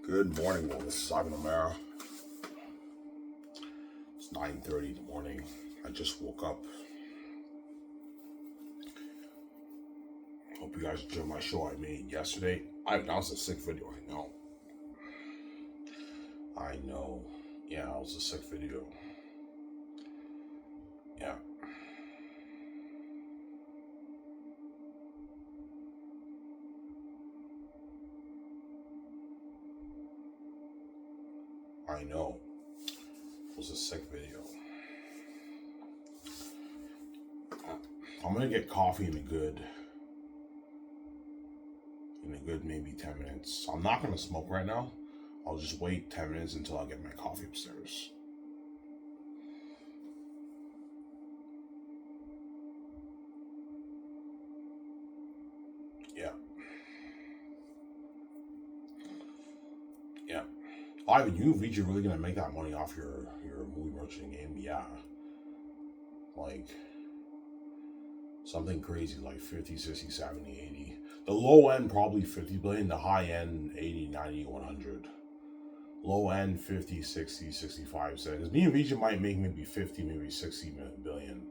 Good morning, well, this is Simon O'Mara. It's 9:30 in the morning. I just woke up. Hope you guys enjoyed my show I made yesterday. I announced a sick video, I know. Yeah, it was a sick video. Yeah. I know. It was a sick video. I'm gonna get coffee in a good maybe 10 minutes. I'm not gonna smoke right now. I'll just wait 10 minutes until I get my coffee upstairs. Yeah. Yeah. Ivan, you think you're really gonna make that money off your movie merchant game? Yeah. Like something crazy like 50, 60, 70, 80. The low end probably 50 billion, the high end 80, 90, 100. Low end 50, 60, 65 cents. Me and Vijay might make maybe 50, maybe 60 billion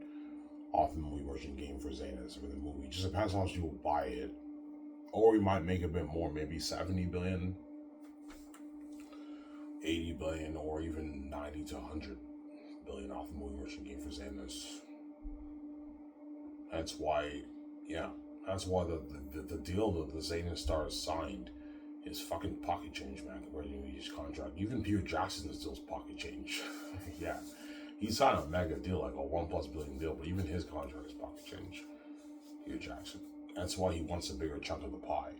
off the movie merchant game for Xanus for the movie. It just depends how much people buy it. Or we might make a bit more, maybe 70 billion, 80 billion, or even 90 to 100 billion off the movie merchant game for Xanus. That's why the deal that the Xanus stars signed is fucking pocket change, man, compared to each contract. Even Peter Jackson is still pocket change. Yeah. He signed a mega deal, like a $1+ billion deal, but even his contract is pocket change. Peter Jackson. That's why he wants a bigger chunk of the pie.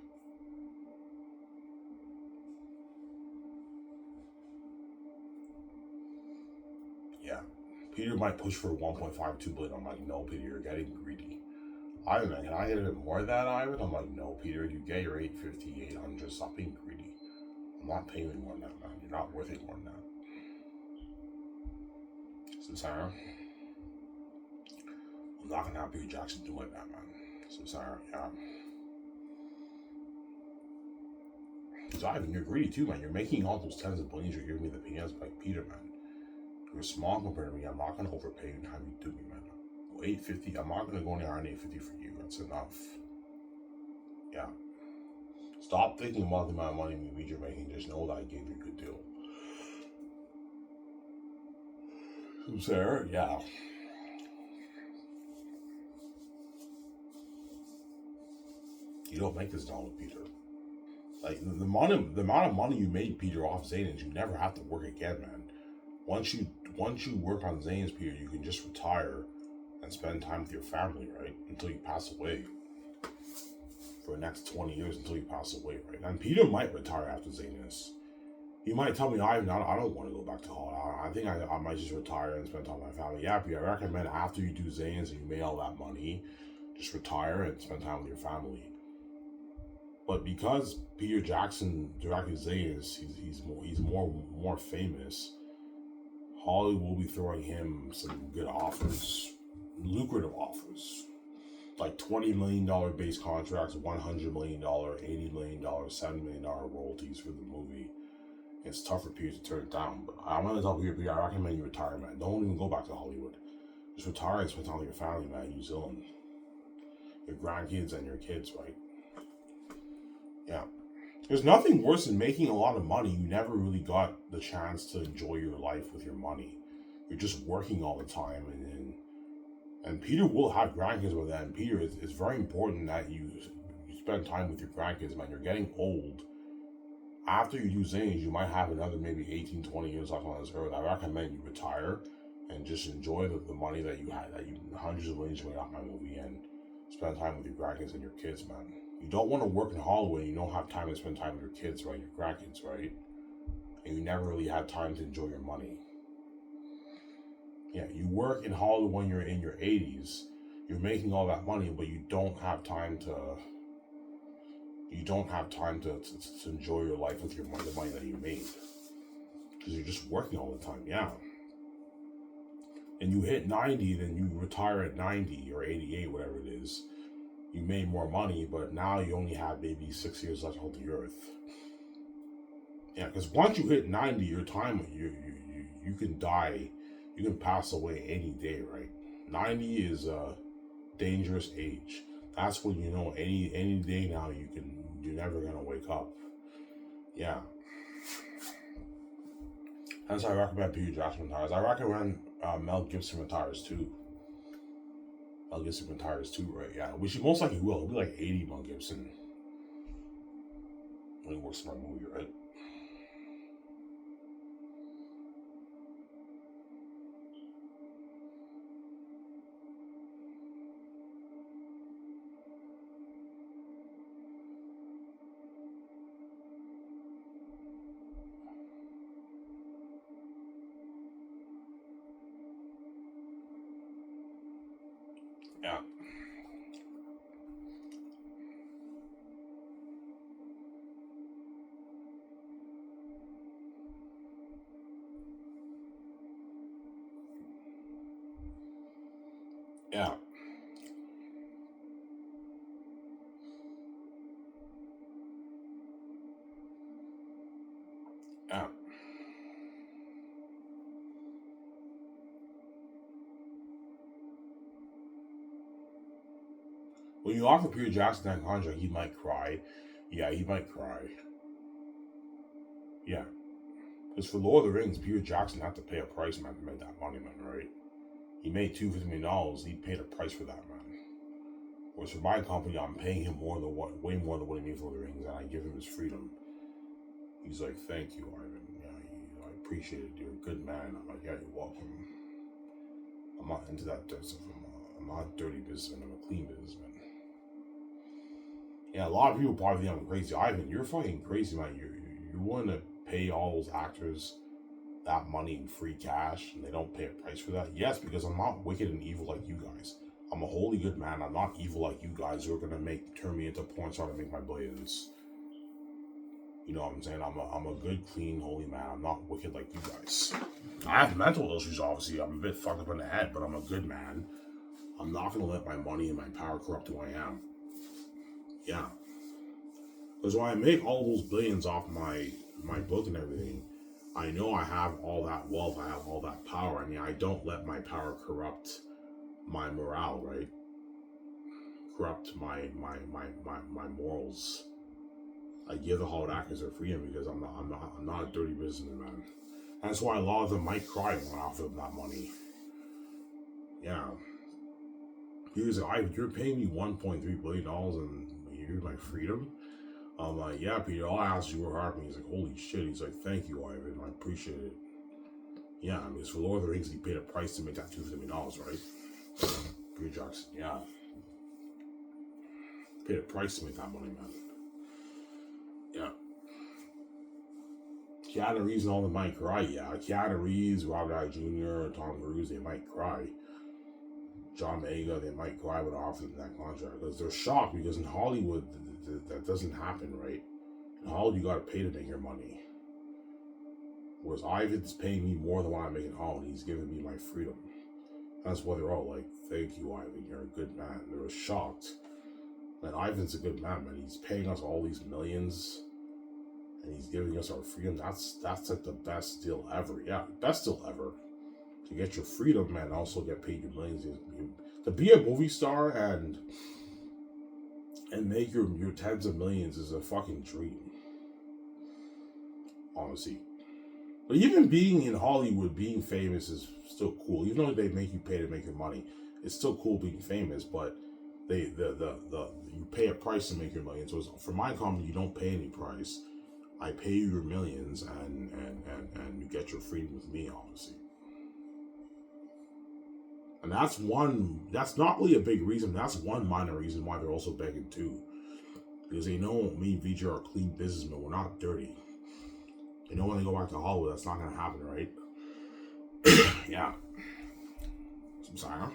Yeah. Peter might push for 1.52 billion. I'm like, no, Peter, you're getting greedy. Ivan, can I get a bit more of that, Ivan? I'm like, no, Peter, you get your 850, 800. Stop being greedy. I'm not paying you more than that, man. You're not worth it more than that. So, Sarah, I'm not gonna have Peter Jackson do like that, man. So, Sarah, yeah. So, Ivan, you're greedy too, man. You're making all those tens of billions. You're giving me the peanuts like Peter, man. You're small compared to me. I'm not gonna overpay and have you do me, man. 850. I'm not gonna go any higher than 850 for you. That's enough. Yeah. Stop thinking about the amount of money you're making. Just know that I gave you a good deal. Sarah, yeah. You don't make this dollar, Peter. Like the amount of money you made, Peter, off Xanus, you never have to work again, man. Once you work on Xanus, Peter, you can just retire and spend time with your family, right? Until you pass away. For the next 20 years until you pass away, right? And Peter might retire after Xanus. He might tell me, I don't want to go back to Hollywood. I think I might just retire and spend time with my family. Yeah, Peter, I recommend after you do Xanus and you made all that money, just retire and spend time with your family. But because Peter Jackson directed Xanus, he's more famous. Hollywood will be throwing him some good offers, lucrative offers, like $20 million base contracts, $100 million, $80 million, $7 million royalties for the movie. It's tough for Peter to turn it down, but I'm gonna tell Peter, I recommend you retire, man. Don't even go back to Hollywood. Just retire and spend time with your family, man, in New Zealand. Your grandkids and your kids, right? Yeah. There's nothing worse than making a lot of money. You never really got the chance to enjoy your life with your money. You're just working all the time, and Peter will have grandkids with that. And Peter, it's very important that you spend time with your grandkids, man. You're getting old. After you do Xanus, you might have another maybe 18, 20 years left on this earth. I recommend you retire and just enjoy the money that you had, hundreds of millions you made off my movie, and spend time with your grandkids and your kids, man. You don't want to work in Hollywood and you don't have time to spend time with your kids, right? Your grandkids, right? And you never really had time to enjoy your money. Yeah, you work in Hollywood when you're in your 80s. You're making all that money, but you don't have time to enjoy your life with the money that you made. Because you're just working all the time, yeah. And you hit 90, then you retire at 90 or 88, whatever it is. You made more money, but now you only have maybe 6 years left on the earth. Yeah, because once you hit 90, your time, you can die, you can pass away any day, right? 90 is a dangerous age. That's when you know any day now you're never gonna wake up. Yeah. Hence I recommend Peter Jackson retires. I recommend Mel Gibson retires too. Mel Gibson retires too, right? Yeah, which he most likely will. He'll be like 80, Mel Gibson, when he works on my movie, right? Yeah. Yeah. Yeah. When you offer Peter Jackson that contract, he might cry. Yeah, he might cry. Yeah. Because for Lord of the Rings, Peter Jackson had to pay a price, man, to make that money, man, right? He made $250 million. He paid a price for that, man. Whereas for my company, I'm paying him way more than what he made for Lord of the Rings, and I give him his freedom. He's like, "Thank you, Ivan. Yeah, I appreciate it. You're a good man." I'm like, "Yeah, you're welcome." I'm not into that stuff. I'm not a dirty businessman. I'm a clean businessman. Yeah, a lot of people probably think I'm crazy. Ivan, you're fucking crazy, man. You're willing to pay all those actors that money in free cash, and they don't pay a price for that? Yes, because I'm not wicked and evil like you guys. I'm a holy good man. I'm not evil like you guys who are gonna turn me into a porn star to make my billions. You know what I'm saying? I'm a good, clean, holy man. I'm not wicked like you guys. I have mental issues, obviously. I'm a bit fucked up in the head, but I'm a good man. I'm not gonna let my money and my power corrupt who I am. Yeah. Because when I make all those billions off my book and everything, I know I have all that wealth, I have all that power. I mean, I don't let my power corrupt my morale, right? Corrupt my morals. I give the Hollywood actors their freedom because I'm not a dirty businessman. That's why a lot of them might cry when I offer them that money. Yeah. Because you're paying me $1.3 billion and you're my freedom. I'm like, "Yeah, Peter, all I asked you were hard." And he's like, "Holy shit." He's like, "Thank you, Ivan. I appreciate it." Yeah, I mean, it's for Lord of the Rings, he paid a price to make that $250 million, right? Peter Jackson, yeah. Paid a price to make that money, man. Yeah. Keanu Reeves and all them might cry, yeah. Keanu Reeves, Robert Downey Jr., Tom Cruise, they might cry. John Mega, they might cry when I offer them that contract. Because they're shocked, because in Hollywood, that doesn't happen, right? In Hollywood, you gotta pay to make your money. Whereas Ivan's paying me more than what I'm making Hollywood. He's giving me my freedom. That's why they're all like, "Thank you, Ivan. You're a good man." They were shocked. And Ivan's a good man, man. He's paying us all these millions, and he's giving us our freedom. That's like the best deal ever. Yeah, best deal ever. To get your freedom, man, also get paid your millions. To be a movie star and make your tens of millions is a fucking dream. Honestly. But even being in Hollywood, being famous is still cool. Even though they make you pay to make your money, it's still cool being famous. But you pay a price to make your millions. So for my company, you don't pay any price. I pay you your millions, and you get your freedom with me, obviously. And that's not really a big reason. That's one minor reason why they're also begging too. Because they know me and VJ are clean businessmen. We're not dirty. They know when they go back to Hollywood, that's not going to happen, right? Yeah. Some sign.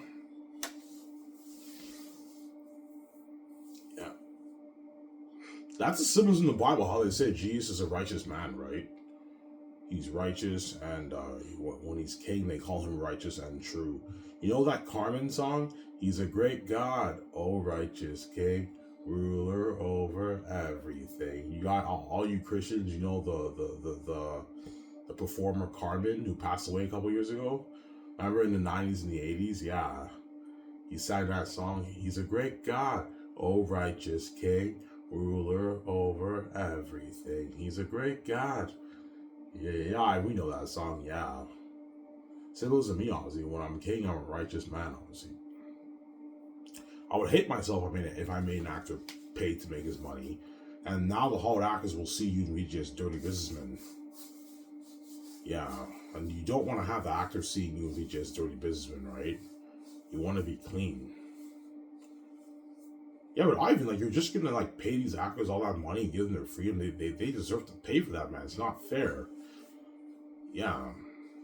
Yeah. That's the symbols in the Bible, how they say Jesus is a righteous man, right? He's righteous, and when he's king, they call him righteous and true. You know that Carmen song? He's a great God, oh righteous king. ruler over everything. You got all you Christians. You know the performer Carmen who passed away a couple years ago. Remember in the 90s and the 80s? Yeah, he sang that song. He's a great God, oh righteous King, ruler over everything. He's a great God. Yeah, we know that song. Yeah. Similar to me, honestly. When I'm king, I'm a righteous man, honestly. I would hate myself if I made an actor paid to make his money. And now the Hollywood actors will see you and be just dirty businessmen. Yeah. And you don't want to have the actor seeing you and be just dirty businessmen, right? You want to be clean. Yeah, but Ivan, like, you're just gonna like pay these actors all that money and give them their freedom. They deserve to pay for that, man. It's not fair. Yeah.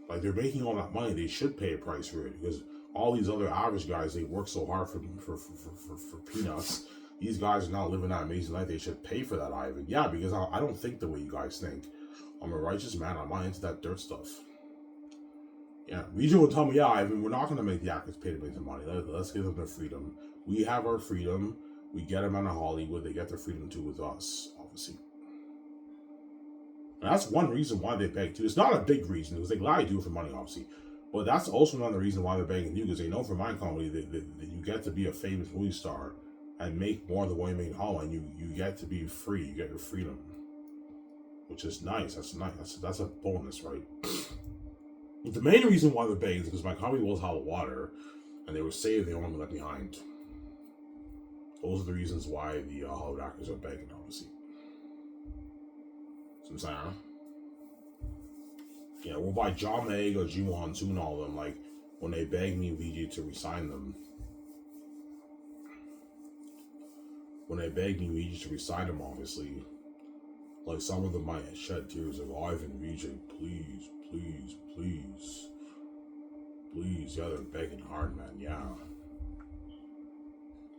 Like, they're making all that money, they should pay a price for it, because all these other average guys, they work so hard for peanuts. These guys are not living that amazing life. They should pay for that, Ivan. Yeah, because I don't think the way you guys think. I'm a righteous man. I'm not into that dirt stuff. Yeah, Vijay will tell me, yeah, Ivan, we're not going to make the actors pay to make the money. Let's give them their freedom. We have our freedom. We get them out of Hollywood. They get their freedom too with us, obviously. And that's one reason why they beg too. It's not a big reason, because they gladly do it for money, obviously. But that's also another reason why they're begging you, because they know from my company that you get to be a famous movie star and make more than what you make in Hollywood. You get to be free. You get your freedom, which is nice. That's nice. That's a bonus, right? But the main reason why they're begging is because my company was hot water, and they were saved. They won't be left behind. Those are the reasons why the Hollywood actors are begging, obviously. So I'm saying, huh? Yeah, well, by John Meg or Ji-won Too and all of them, like, when they begged me and VJ to resign them, obviously, like, some of them might shed tears of, Ivan, VJ, please, please, please, please. Yeah, they're begging hard, man, yeah.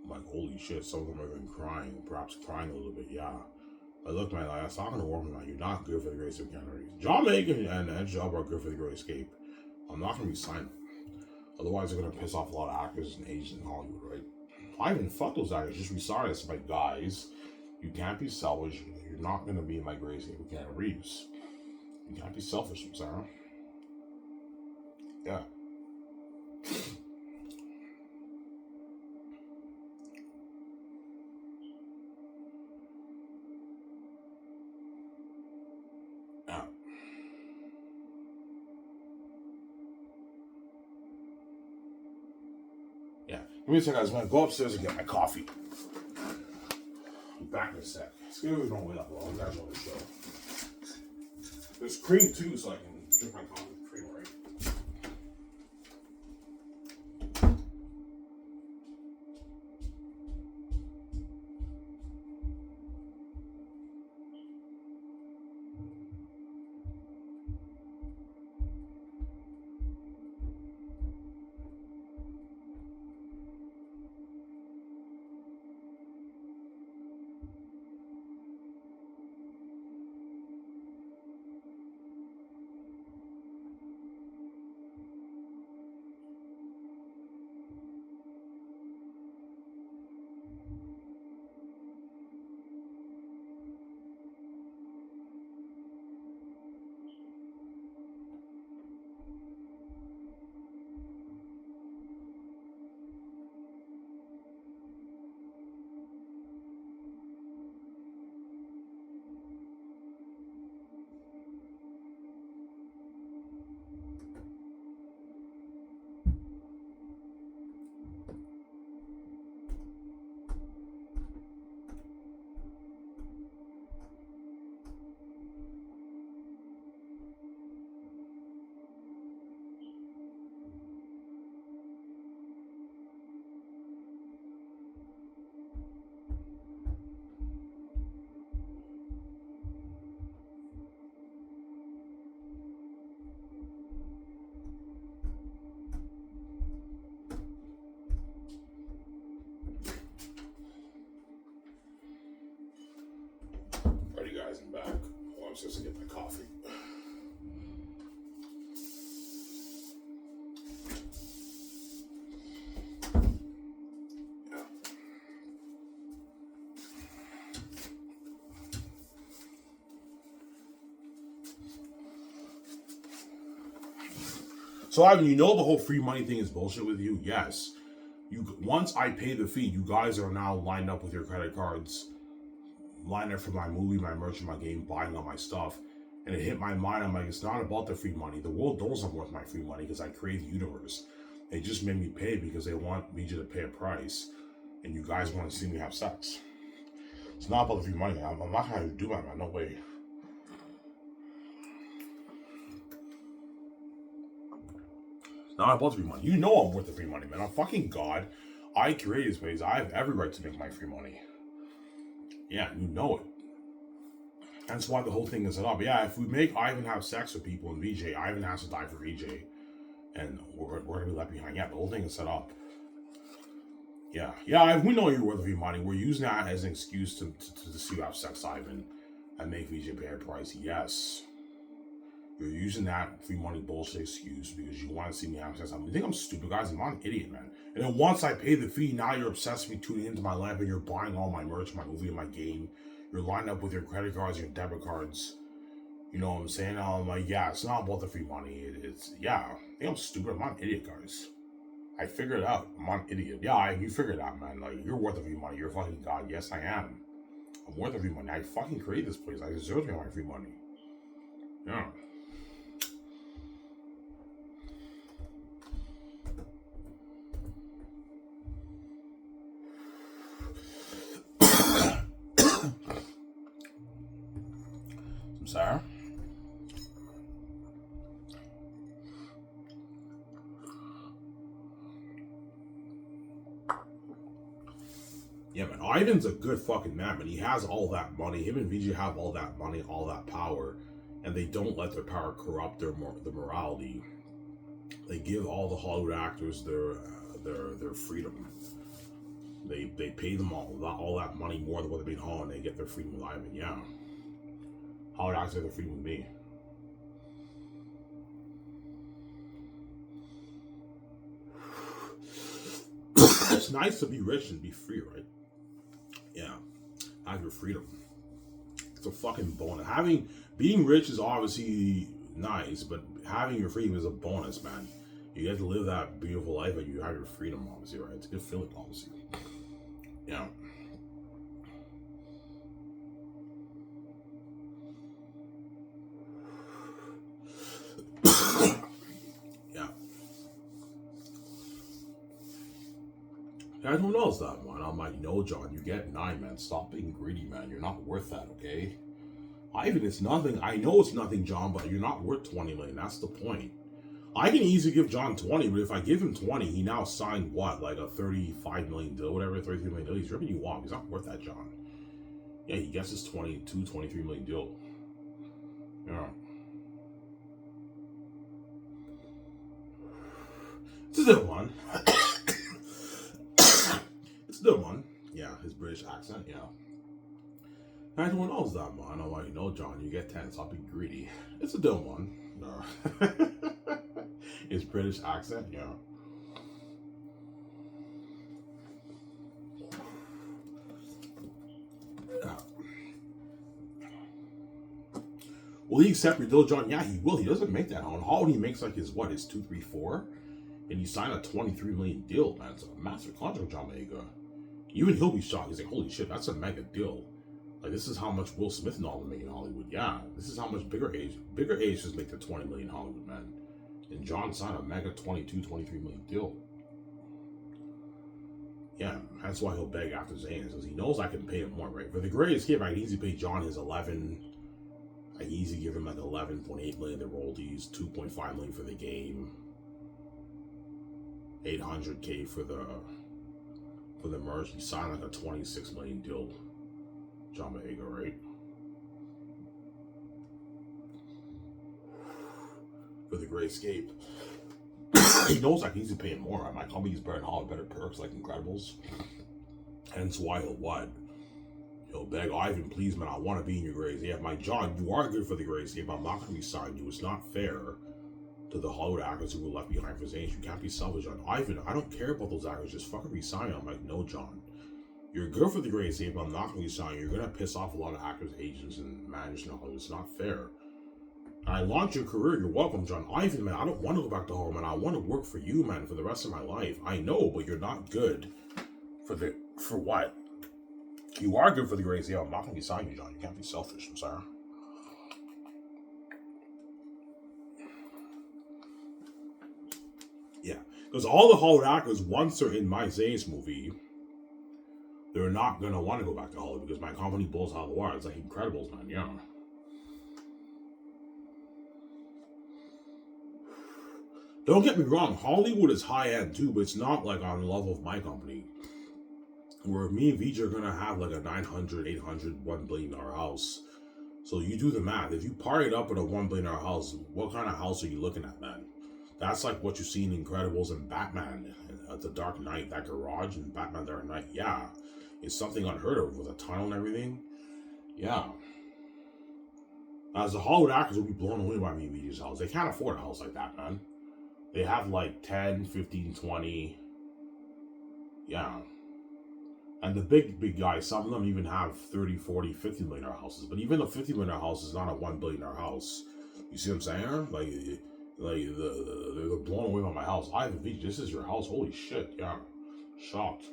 I'm like, holy shit, some of them are even crying, perhaps crying a little bit, yeah. But look, man, like, that's not gonna work, man. You're not good for the Great Escape Canada. John Megan and Edge Job are good for the Great Escape. I'm not gonna resign them. Otherwise, they're gonna piss off a lot of actors and agents in Hollywood, right? I even fuck those actors. Just resign us, like, guys. You can't be selfish. You're not gonna be in my Great Escape with Keanu Reeves. You can't be selfish, Sarah. Yeah. Yeah. Yeah. Give me a second, guys. I'm gonna go upstairs and get my coffee. I'll be back in a sec. Excuse me, don't wait up long. You guys know the show. There's cream too, so I can drink my coffee with cream, right? Alrighty, guys, I'm back. Well, I'm supposed to get my coffee. So Ivan, you know the whole free money thing is bullshit with you? Yes. Once I pay the fee, you guys are now lined up with your credit cards, lined up for my movie, my merch, and my game, buying all my stuff. And it hit my mind, I'm like, it's not about the free money. The world knows I'm worth my free money because I create the universe. They just made me pay because they want me to pay a price. And you guys want to see me have sex. It's not about the free money. I'm not going to do that, man. No way. It's not about the free money. You know I'm worth the free money, man. I'm fucking God. I created this place. I have every right to make my free money. Yeah, you know it. That's why the whole thing is set up. Yeah, if we make Ivan have sex with people in VJ, Ivan has to die for VJ. And we're going to be left behind. Yeah, the whole thing is set up. Yeah, we know you're worth the free money. We're using that as an excuse to see you have sex, Ivan, and make VJ pay a price. Yes. You're using that free money bullshit excuse because you want to see me have sex. You think I'm stupid, guys? I'm not an idiot, man. And then once I pay the fee, now you're obsessed with me tuning into my life and you're buying all my merch, my movie, and my game. You're lined up with your credit cards, your debit cards. You know what I'm saying? I'm like, yeah, it's not about the free money. I think I'm stupid. I'm not an idiot, guys. I figured it out. I'm not an idiot. Yeah, you figured it out, man. Like, you're worth the free money. You're a fucking God. Yes, I am. I'm worth the free money. I fucking created this place. I deserve to get my free money. Yeah. I'm sorry. Yeah, man, Ivan's a good fucking man, man. He has all that money. Him and VJ have all that money, all that power, and they don't let their power corrupt the morality. They give all the Hollywood actors their freedom. They pay them all that money more than what they've been hauling. They get their freedom with Ivan. Yeah, Hollywood actors get their freedom with me. It's nice to be rich and be free, right? Yeah, have your freedom. It's a fucking bonus. Being rich is obviously nice, but having your freedom is a bonus, man. You get to live that beautiful life, and you have your freedom, obviously, right? It's a good feeling, obviously. Yeah. Yeah. Everyone knows that, man. I'm like, no, John, you get 9, man. Stop being greedy, man. You're not worth that, okay? Ivan, it's nothing. I know it's nothing, John, but you're not worth 20 million. That's the point. I can easily give John 20, but if I give him 20, he now signed what? Like a 35 million deal, whatever, 33 million deal. He's ripping you off. He's not worth that, John. Yeah, he gets his 22, 23 million deal. Yeah. It's a good one. It's a good one. Yeah, his British accent, yeah. Everyone knows that, man. I'm like, no, John, you get 10, so I'll be greedy. It's a dumb one. His British accent, yeah. Will he accept your deal, John? Yeah, he will. He doesn't make that on Hollywood. He makes like his 2, 3, 4, and he signed a 23 million deal, man. It's a massive contract, John Boyega. Even he'll be shocked. He's like, holy shit, that's a mega deal. Like, this is how much Will Smith and all them make in Hollywood. Yeah, this is how much bigger age just make the 20 million Hollywood, man. And John signed a mega 22, 23 million deal. Yeah, that's why he'll beg after Xanus, because he knows I can pay him more, right? For the greatest hit, I can easily pay John his 11. I can easily give him like 11.8 million the royalties, 2.5 million for the game, 800K for the merch. He signed like a 26 million deal, John Boyega, right? For the Great Escape. He knows I can easily pay him more. My company's better than all better perks like Incredibles. Hence why he'll beg, Ivan, please, man, I want to be in your Great Escape. My John, you are good for the Great Escape. I'm not going to resign you. It's not fair to the Hollywood actors who were left behind for Xanus. You can't be selfish on Ivan. I don't care about those actors. Just fucking resign. I'm like, no, John. You're good for the Great Escape. I'm not going to resign you. You're going to piss off a lot of actors, agents, and managers in Hollywood. It's not fair. I launched your career. You're welcome, John Ivan, man. I don't want to go back to Hollywood, man. I want to work for you, man, for the rest of my life. I know, but you're not good for what? You are good for the grades. Yeah, I'm not going to be signing you, John. You can't be selfish. I'm sorry. Yeah, because all the Hollywood actors, once they're in my Xanus movie, they're not going to want to go back to Hollywood because my company blows out of the water. It's like Incredibles, man. Yeah. Don't get me wrong, Hollywood is high end too, but it's not like on the level of my company. Where me and VJ are gonna have like a 900, 800, $1 billion house. So you do the math. If you party it up at a $1 billion house, what kind of house are you looking at, man? That's like what you see in Incredibles and Batman at the Dark Knight, that garage in Batman Dark Knight. Yeah, it's something unheard of with a tunnel and everything. Yeah. As the Hollywood actors will be blown away by me and VJ's house. They can't afford a house like that, man. They have like 10, 15, 20. Yeah. And the big guys, some of them even have 30, 40, $50 million houses. But even a $50 million house is not a $1 billion house. You see what I'm saying? They're blown away by my house. Ivan Beach, this is your house. Holy shit. Yeah. Shocked.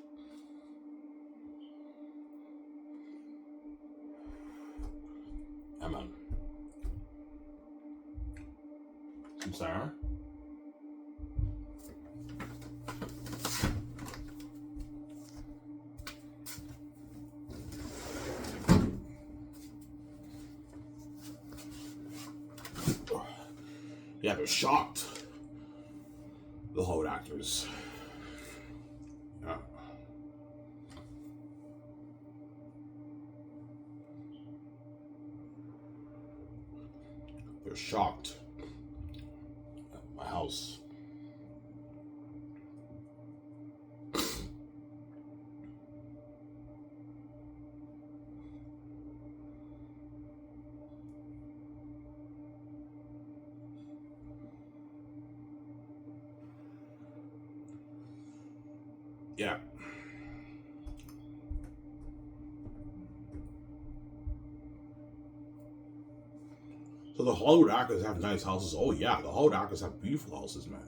Yeah, man. I'm sorry. Yeah, they're shocked. The Hollywood actors. Yeah. They're shocked at my house. Yeah. So the Hollywood actors have nice houses. Oh yeah, the Hollywood actors have beautiful houses, man.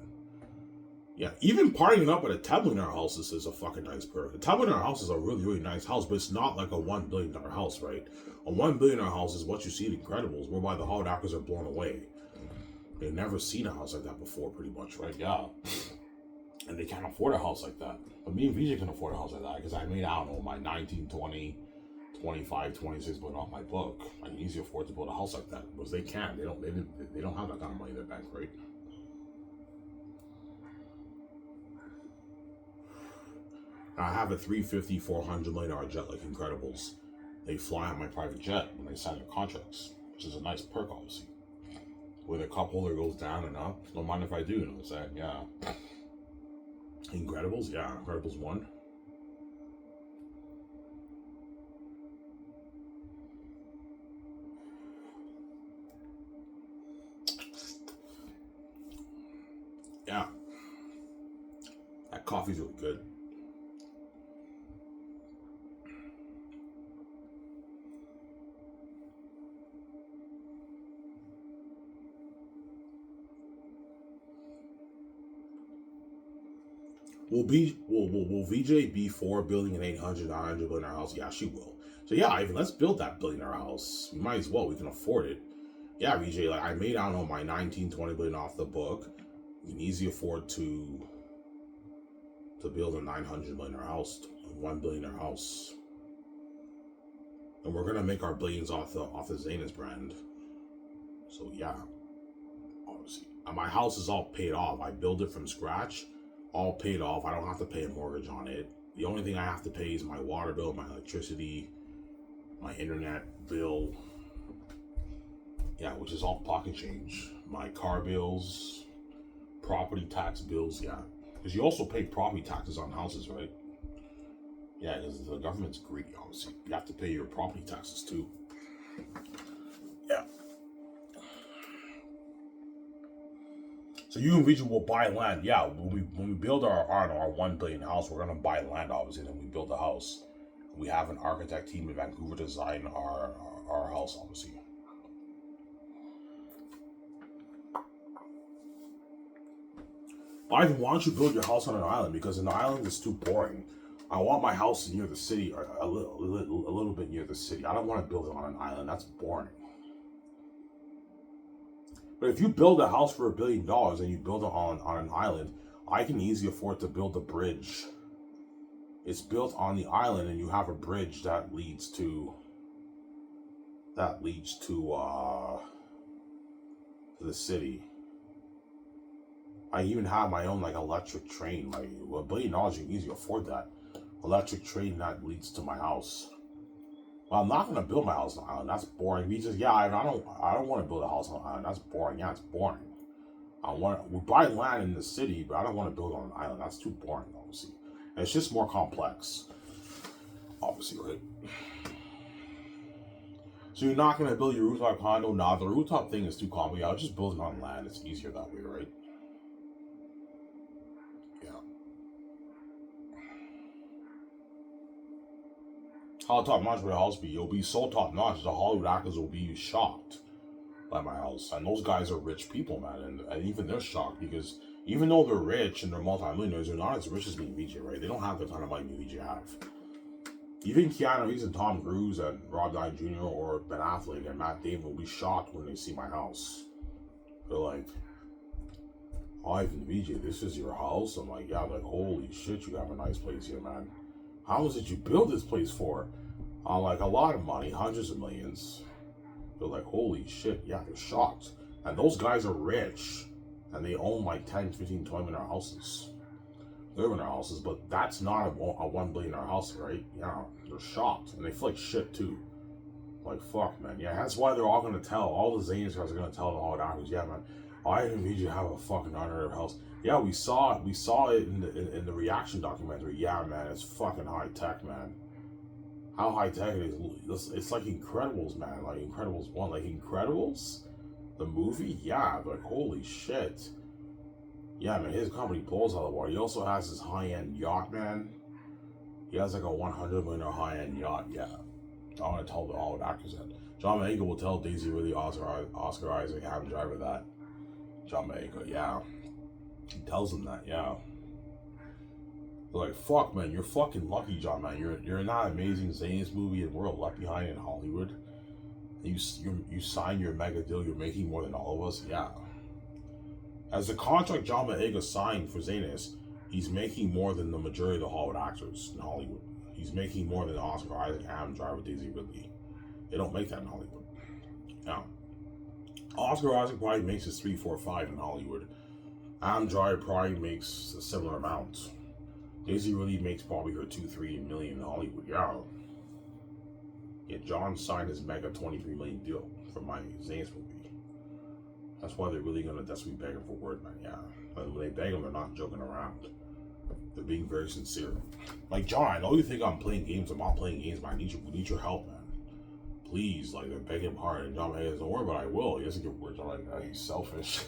Yeah, even partying up at a $10 million house is a fucking nice perk. A $10 million house is a really, really nice house, but it's not like a $1 billion house, right? A $1 billion house is what you see in Incredibles, whereby the Hollywood actors are blown away. They've never seen a house like that before, pretty much, right? Yeah. And they can't afford a house like that. But me and VJ can afford a house like that because I made, I don't know, my 19, 20, 25, 26 million off my book. I can easily afford to build a house like that. Because they can't. They don't have that kind of money in their bank, right? I have a $350, $400 million jet like Incredibles. They fly on my private jet when they sign their contracts, which is a nice perk, obviously. Where the cup holder goes down and up. Don't mind if I do, you know what I'm saying? Yeah. Incredibles? Yeah, Incredibles 1. Yeah. That coffee's really good. Will VJ be 4 billion and 800, 900 billion house? Yeah, she will. So yeah, Ivan, let's build that billionaire house. We might as well. We can afford it. Yeah, VJ, like I made, I don't know, my 19, 20 billion off the book. We can easily afford to build a 900 million house, a $1 billion house. And we're gonna make our billions off the Xanus brand. So yeah, obviously. And my house is all paid off. I built it from scratch. All paid off. I don't have to pay a mortgage on it. The only thing I have to pay is my water bill, my electricity, my internet bill. Yeah, which is all pocket change. My car bills, property tax bills, yeah. Because you also pay property taxes on houses, right? Yeah, because the government's greedy, obviously. You have to pay your property taxes too. Yeah. So you and Vijay will buy land. Yeah, when we build our $1 billion house, we're gonna buy land, obviously, and then we build a house. We have an architect team in Vancouver design our house, obviously. Ivan, why don't you build your house on an island? Because an island is too boring. I want my house near the city, or a little bit near the city. I don't want to build it on an island. That's boring. But if you build a house for $1 billion and you build it on an island, I can easily afford to build a bridge. It's built on the island, and you have a bridge that leads to the city. I even have my own like electric train. Like $1 billion, you can easily afford that. Electric train that leads to my house. Well, I'm not gonna build my house on an island. That's boring. We just I don't want to build a house on an island. That's boring. Yeah, it's boring. We buy land in the city, but I don't want to build on an island. That's too boring, obviously. And it's just more complex, obviously, right? So you're not gonna build your rooftop condo? Nah, the rooftop thing is too complicated. I'll just build it on land. It's easier that way, right? How top notch will the house be? It'll be so top notch, the Hollywood actors will be shocked by my house. And those guys are rich people, man. And even they're shocked because even though they're rich and they're multi-millionaires, they're not as rich as me and VJ, right? They don't have the kind of money me and VJ have. Even Keanu Reeves and Tom Cruise and Rob Downey Jr. or Ben Affleck and Matt Damon will be shocked when they see my house. They're like, Ivan, VJ, this is your house? I'm like, yeah. I'm like, holy shit, you have a nice place here, man. How much did you build this place for? I'm like, a lot of money, hundreds of millions. They're like, holy shit, yeah, they're shocked. And those guys are rich. And they own like 10, 15, 20 million houses. They live in their houses, but that's not a $1 billion house, right? Yeah, they're shocked. And they feel like shit too. Like, fuck, man. Yeah, that's why they're all gonna tell, all the Xanus guys are gonna tell the Hollywood actors, yeah, man, I didn't need you to have a fucking unheard house. Yeah, we saw it in the reaction documentary. Yeah, man, it's fucking high tech, man. How high tech it is. It's like Incredibles, man. Like Incredibles 1. Like Incredibles? The movie? Yeah, like holy shit. Yeah, man, his company blows out of the water. He also has his high-end yacht, man. He has like a $100 million high-end yacht, yeah. I want to tell the Hollywood actors that. John Boyega will tell Daisy Ridley, Oscar Isaac, Adam Driver that. John Boyega, yeah. He tells them that, yeah. They're like, fuck, man, you're fucking lucky, John, man. You're in that amazing Xanus movie and we're left behind in Hollywood. You signed your mega deal. You're making more than all of us, yeah. As the contract John Boyega signed for Xanus, he's making more than the majority of the Hollywood actors in Hollywood. He's making more than Oscar Isaac, Adam Driver, Daisy Ridley. They don't make that in Hollywood. Yeah. Oscar Isaac probably makes his 3, 4, 5 in Hollywood. Adam Driver probably makes a similar amount. Daisy Ridley makes probably her 2, 3 million in Hollywood. Yeah. Yeah, John signed his mega 23 million deal for my Xanus movie. That's why they're really gonna desperately beg him for word, man. Yeah. But when they beg him, they're not joking around. They're being very sincere. Like, John, I know you think I'm playing games. I'm not playing games, man. We need your help, man. Please, like, they're begging him hard. And John says, don't worry, but I will. He doesn't give words. I'm like, he's selfish.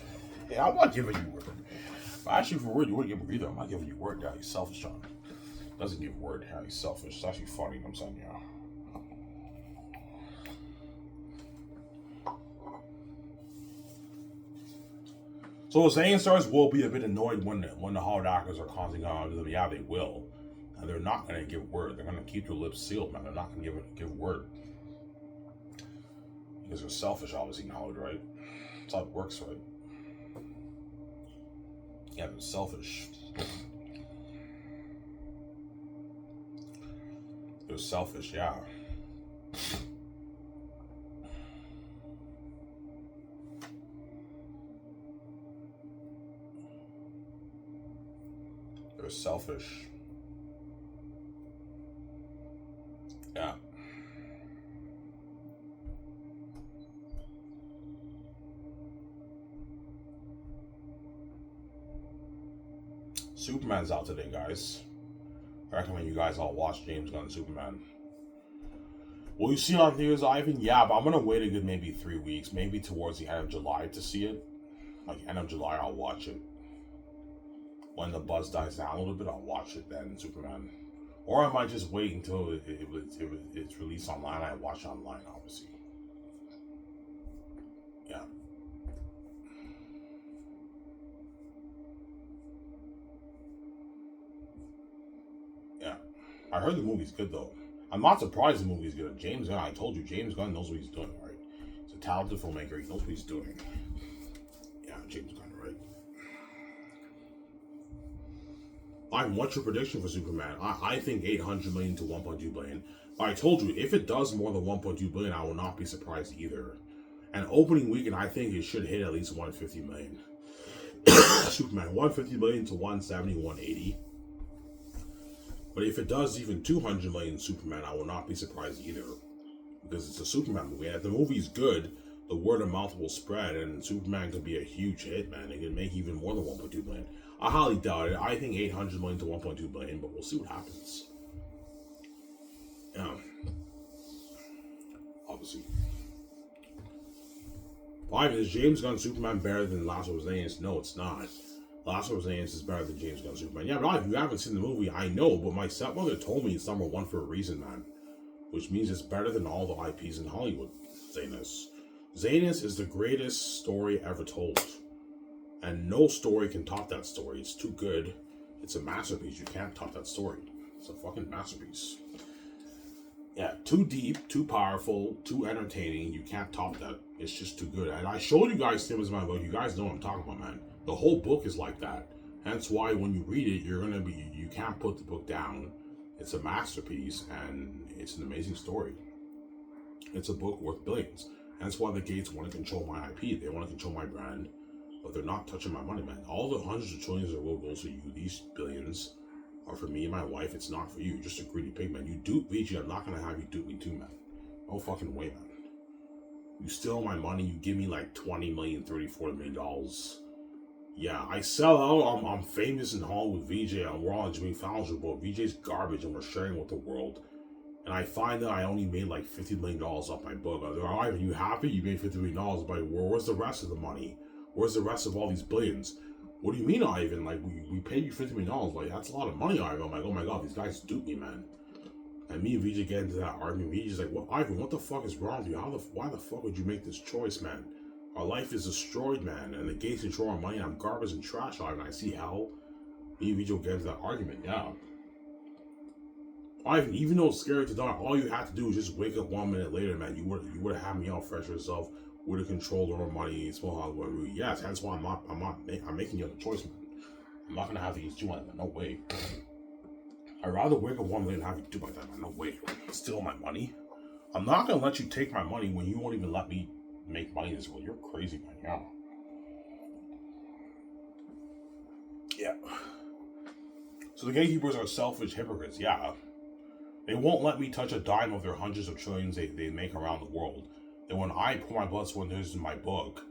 Yeah, I'm not giving you word. If I ask you for word, you wouldn't give me either. I'm not giving you word. Yeah, he's selfish, John. Doesn't give word. Yeah, he's selfish. It's actually funny. I'm saying, yeah. So the Xanus stars will be a bit annoyed when the Hollywood actors are constantly going to them. Yeah, they will. And they're not going to give word. They're going to keep their lips sealed, man. They're not going to give word. Because they're selfish, obviously, in Hollywood, right? That's how it works, right? Yeah, they're selfish. They're selfish, yeah. They're selfish. Yeah. Superman's out today, guys. I recommend you guys all watch James Gunn's Superman. Will you see it on theaters, Ivan? Yeah, but I'm gonna wait a good maybe 3 weeks, maybe towards the end of July to see it. Like end of July, I'll watch it. When the buzz dies down a little bit, I'll watch it then, Superman. Or I might just wait until it's released online. I watch it online, obviously. Yeah. I heard the movie's good though. I'm not surprised the movie's good. James Gunn, I told you, James Gunn knows what he's doing, right? He's a talented filmmaker. He knows what he's doing. Yeah, James Gunn, right? What's your prediction for Superman? I think 800 million to 1.2 billion. I told you, if it does more than 1.2 billion, I will not be surprised either. And opening weekend, I think it should hit at least 150 million. Superman, 150 million to 170, 180. But if it does even 200 million Superman, I will not be surprised either. Because it's a Superman movie. And if the movie's good, the word of mouth will spread, and Superman could be a huge hit, man. It can make even more than 1.2 billion. I highly doubt it. I think 800 million to 1.2 billion, but we'll see what happens. Yeah. Obviously. Five, is James Gunn Superman better than Last of Us? No, it's not. Last of Us is better than James Gunn Superman. Yeah, but if you haven't seen the movie, I know, but my stepmother told me it's number one for a reason, man. Which means it's better than all the IPs in Hollywood, Xanus. Xanus is the greatest story ever told. And no story can top that story. It's too good. It's a masterpiece. You can't top that story. It's a fucking masterpiece. Yeah, too deep, too powerful, too entertaining. You can't top that. It's just too good. And I showed you guys Tim is my book. You guys know what I'm talking about, man. The whole book is like that. Hence why when you read it, you can't put the book down. It's a masterpiece and it's an amazing story. It's a book worth billions. Hence why the Gates want to control my IP. They want to control my brand, but they're not touching my money, man. All the hundreds of trillions that will go to you, these billions, are for me and my wife. It's not for you. You're just a greedy pig, man. You dupe VG, I'm not going to have you dupe me too, man. No fucking way, man. You steal my money, you give me like 20 million, 30, 40 million dollars. Yeah, I sell out. I'm famous in Hollywood, VJ. We're on Jimmy Fallon's report. VJ's garbage, and we're sharing with the world. And I find that I only made like $50 million off my book. Are you happy? You made $50 million, but where's the rest of the money? Where's the rest of all these billions? What do you mean, Ivan? Like, we paid you $50 million. Like, that's a lot of money, Ivan. I'm like, oh my God, these guys duped me, man. And me and VJ get into that argument. VJ's like, well, Ivan, what the fuck is wrong with you? Why the fuck would you make this choice, man? Our life is destroyed, man. And the Gates control our money. I'm garbage and trash, Ivan. I see hell. Me and VJ will get into that argument, yeah. Ivan, even though it's scary to die, all you have to do is just wake up 1 minute later, man. You would have had me out fresh yourself. Would have controlled our money, small Hollywood. Yes, that's why I'm making the other choice, man. I'm not gonna have to use you like that. No way. I'd rather wake up 1 minute and have you do like that, man. No way. Steal my money. I'm not gonna let you take my money when you won't even let me make money this way. You're crazy, man. Yeah. So the gatekeepers are selfish hypocrites. Yeah. They won't let me touch a dime of their hundreds of trillions they make around the world. Then when I pour my blood, sweat, and tears in my book,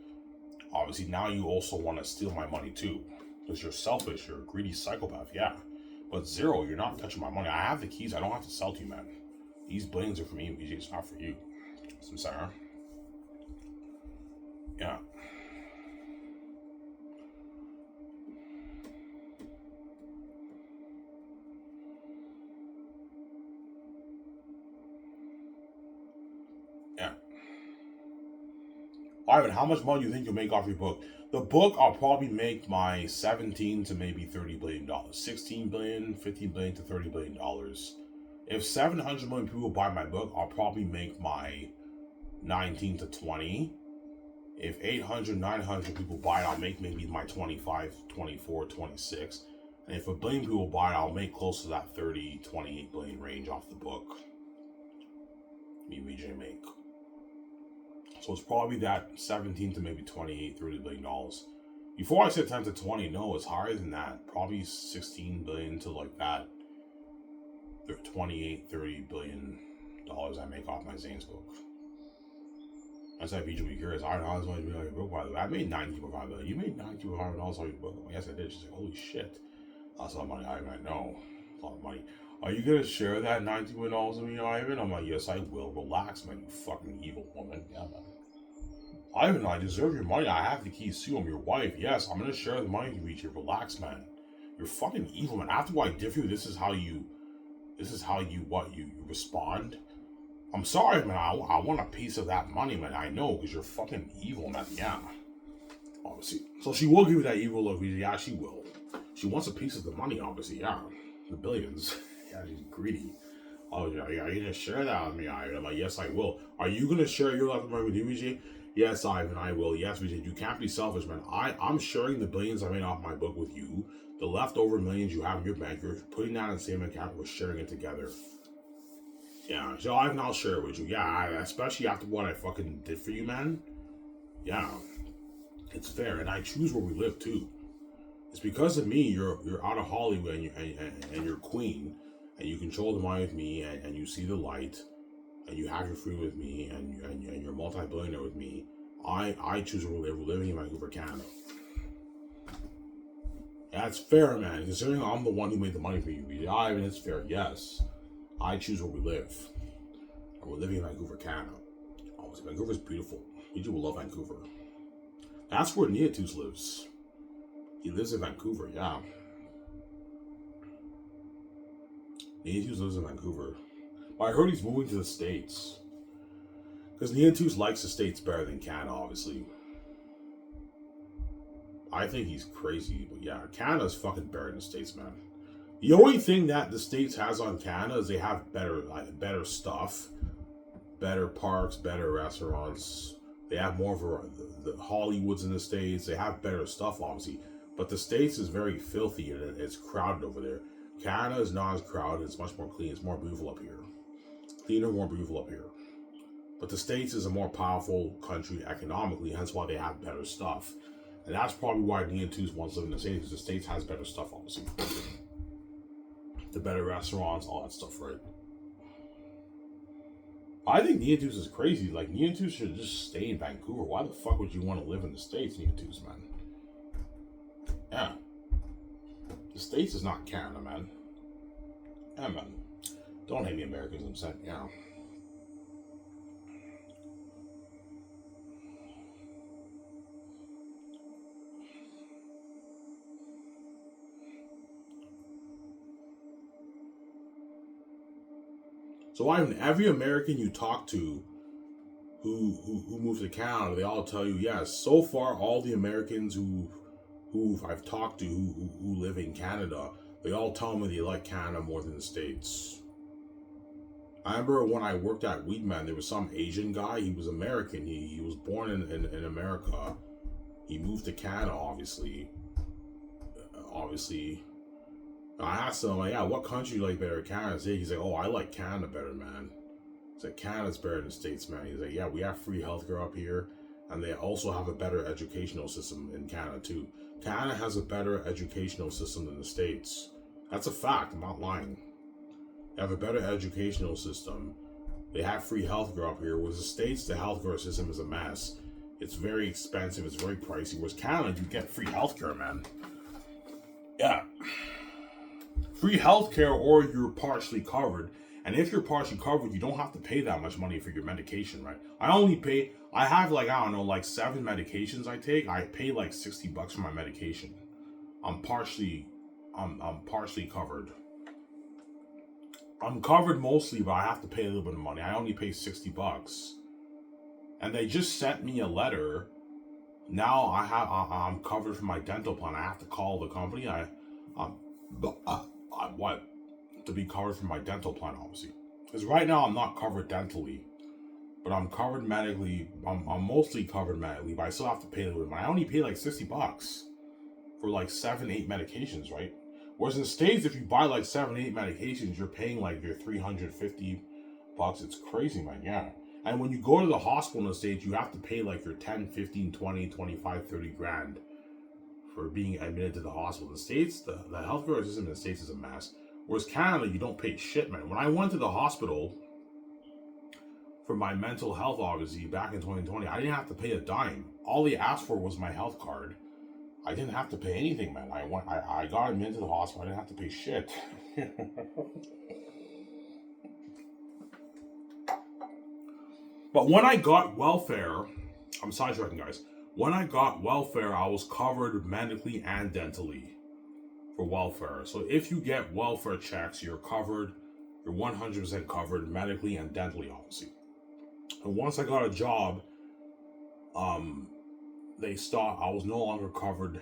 obviously now you also want to steal my money too. Because you're selfish, you're a greedy psychopath, yeah. But zero, you're not touching my money. I have the keys, I don't have to sell to you, man. These billions are for me, BJ, it's not for you. Samsara. Yeah. Yeah. Ivan, how much money do you think you'll make off your book? The book, I'll probably make my 17 to maybe $30 billion. 16 billion, 15 billion to $30 billion. If 700 million people buy my book, I'll probably make my 19 to 20. If 800, 900 people buy it, I'll make maybe my 25, 24, 26. And if a billion people buy it, I'll make close to that 30, 28 billion range off the book. Me, VJ make. So it's probably that 17 to maybe 28, $30 billion. Before I said 10 to 20, no, it's higher than that. Probably 16 billion to like that. 28, $30 billion I make off my Zane's book. I said, VJ, be curious. I was going to be like, by the way, I made $92.5 billion. You made $92.5 off your book. Well, yes, I did. She's like, holy shit. That's a lot of money, Ivan. I know. It's a lot of money. Are you going to share that $92 million with me, Ivan? I'm like, yes, I will. Relax, man, you fucking evil woman. Yeah, man. Ivan, I deserve your money. I have the keys too. I'm your wife. Yes, I'm going to share the money with you, VJ. Relax, man. You're fucking evil, man. After what I did for you, this is how you respond. I'm sorry, man. I want a piece of that money, man. I know, because you're fucking evil, man. Yeah. Obviously. So she will give you that evil look. Yeah, she will. She wants a piece of the money, obviously. Yeah. The billions. Yeah, she's greedy. Oh, yeah, are you gonna share that with me, Ivan? I'm like, yes, I will. Are you gonna share your life with me, Vijay? Yes, Ivan, I will. Yes, Vijay. You can't be selfish, man. I'm sharing the billions I made off my book with you. The leftover millions you have in your bank, you're putting that in the same account. We're sharing it together. Yeah, so Ivan, I'll share it with you. Yeah, especially after what I fucking did for you, man. Yeah, it's fair, and I choose where we live too. It's because of me you're out of Hollywood and you're queen, and you control the mind with me, and you see the light, and you have your freedom with me, and you're multi-billionaire with me. I choose where we live. We're living in Vancouver, Canada. That's fair, man. Considering I'm the one who made the money for you, I mean, it's fair. Yes, I choose where we live, and we're living in Vancouver, Canada. Oh, Vancouver's beautiful. We do love Vancouver. That's where Neatus lives. He lives in Vancouver, yeah. Neatus lives in Vancouver. But I heard he's moving to the States. Because Neatus likes the States better than Canada, obviously. I think he's crazy, but yeah, Canada's fucking better than the States, man. The only thing that the States has on Canada is they have better stuff, better parks, better restaurants. They have more of the Hollywoods in the States. They have better stuff, obviously. But the States is very filthy and it's crowded over there. Canada is not as crowded. It's much more clean. It's more beautiful up here. Cleaner, more beautiful up here. But the States is a more powerful country economically, hence why they have better stuff. And that's probably why Neatus wants to live in the States, because the States has better stuff, obviously. The better restaurants, all that stuff, right? I think Neatus is crazy. Like, Neatus should just stay in Vancouver. Why the fuck would you want to live in the States, Neatus, man? Yeah. The States is not Canada, man. Yeah, man. Don't hate me, Americans, I'm saying, yeah. So Ivan, every American you talk to who moves to Canada, they all tell you, yes, so far all the Americans who I've talked to who live in Canada, they all tell me they like Canada more than the States. I remember when I worked at Weedman, there was some Asian guy. He was American. He was born in America. He moved to Canada, obviously. I asked him, like, yeah, what country you like better, Canada? He's like, oh, I like Canada better, man. He's like, Canada's better than the States, man. He's like, yeah, we have free healthcare up here, and they also have a better educational system in Canada, too. Canada has a better educational system than the States. That's a fact. I'm not lying. They have a better educational system. They have free healthcare up here. Whereas the States, the healthcare system is a mess. It's very expensive. It's very pricey. Whereas Canada, you get free healthcare, man. Yeah. Free healthcare, or you're partially covered. And if you're partially covered, you don't have to pay that much money for your medication, right? I have like, I don't know, like 7 medications I take. I pay like $60 for my medication. I'm partially covered. I'm covered mostly, but I have to pay a little bit of money. I only pay $60. And they just sent me a letter. Now I'm covered for my dental plan. I have to call the company. What? To be covered for my dental plan, obviously. Because right now I'm not covered dentally, but I'm covered medically. I'm mostly covered medically, but I still have to pay a little bit. I only pay like $60 for like 7-8 medications, right? Whereas in the States, if you buy like 7-8 medications, you're paying like your $350. It's crazy, man. Yeah. And when you go to the hospital in the States, you have to pay like your 10, 15, 20, 25, 30 grand for being admitted to the hospital. In the States, the healthcare system in the States is a mess. Whereas Canada, you don't pay shit, man. When I went to the hospital for my mental health, obviously, back in 2020, I didn't have to pay a dime. All they asked for was my health card. I didn't have to pay anything, man. I got admitted to the hospital. I didn't have to pay shit. But when I got welfare, I'm sidetracking, guys. When I got welfare, I was covered medically and dentally for welfare. So if you get welfare checks, you're covered. You're 100% covered medically and dentally, obviously. And once I got a job, they stopped. I was no longer covered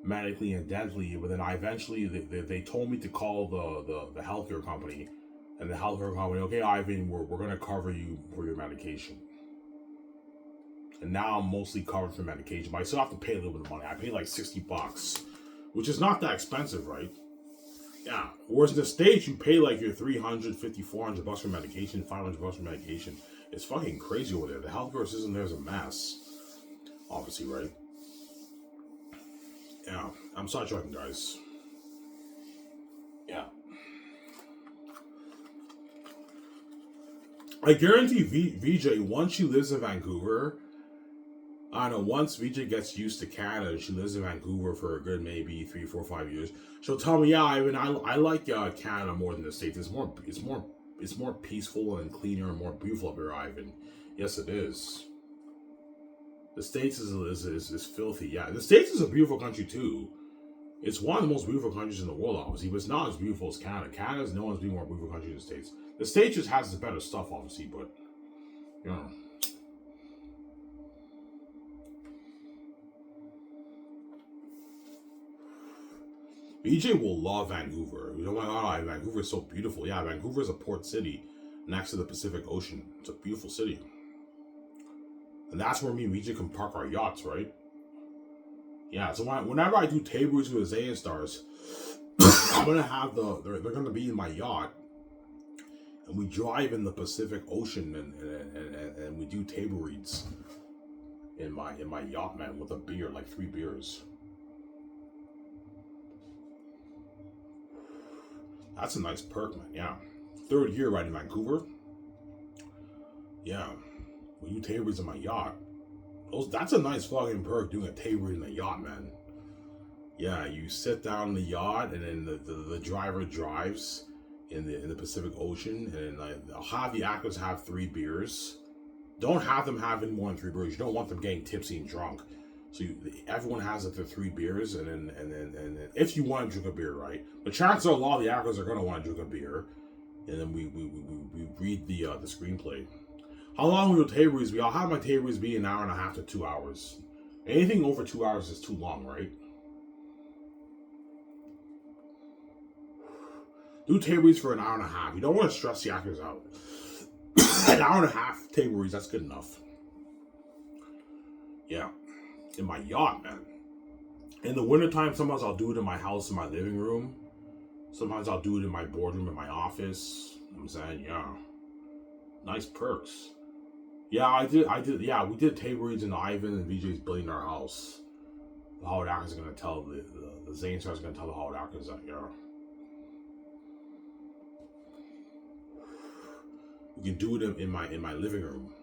medically and dentally, but then I eventually they told me to call the healthcare company, and the healthcare company, okay, Ivan, we're gonna cover you for your medication. And now I'm mostly covered for medication, but I still have to pay a little bit of money. I pay like $60, which is not that expensive, right? Yeah. Whereas in the States, you pay like your $350, $400 for medication, $500 for medication. It's fucking crazy over there. The healthcare system there is a mess. Obviously, right? Yeah. I'm sidetracking, guys. Yeah. I guarantee VJ, once she lives in Vancouver, I don't know, once VJ gets used to Canada, she lives in Vancouver for a good maybe 3, 4, 5 years. She'll tell me, yeah, I like Canada more than the States. It's more peaceful and cleaner and more beautiful up here, Ivan. Yes, it is. The States is filthy. Yeah, the States is a beautiful country too. It's one of the most beautiful countries in the world, obviously, but it's not as beautiful as Canada. Canada's no one's more beautiful country than the States. The States just has the better stuff, obviously, but you know. BJ will love Vancouver. You know, like, oh, Vancouver is so beautiful. Yeah, Vancouver is a port city next to the Pacific Ocean. It's a beautiful city. And that's where me and BJ can park our yachts, right? Yeah, so whenever I do tables with the Xanus stars, I'm going to have they're going to be in my yacht. And we drive in the Pacific Ocean and we do table reads in my yacht, man, with a beer, like 3 beers. That's a nice perk, man. Yeah. 3rd year right in Vancouver. Yeah. When you table reads in my yacht. That's a nice fucking perk, doing a table read in the yacht, man. Yeah, you sit down in the yacht and then the driver drives in the Pacific Ocean, and then I'll have the actors have 3 beers. Don't have them having more than 3 beers. You don't want them getting tipsy and drunk. So everyone has their 3 beers, and then if you want to drink a beer, right? But chances are a lot of the actors are gonna want to drink a beer, and then we read the screenplay. How long will table reads be? I'll have my table reads be an hour and a half to 2 hours. Anything over 2 hours is too long, right? Do table reads for an hour and a half. You don't want to stress the actors out. An hour and a half table reads, that's good enough. Yeah. In my yacht, man. In the wintertime, sometimes I'll do it in my house, in my living room. Sometimes I'll do it in my boardroom, in my office. You know what I'm saying, yeah. Nice perks. Yeah, I did. Yeah, we did table reads in Ivan and VJ's billionaire house. The Hollywood actors are going to tell, the Xanus stars are going to tell the Hollywood actors that, yeah. We can do it in my living room.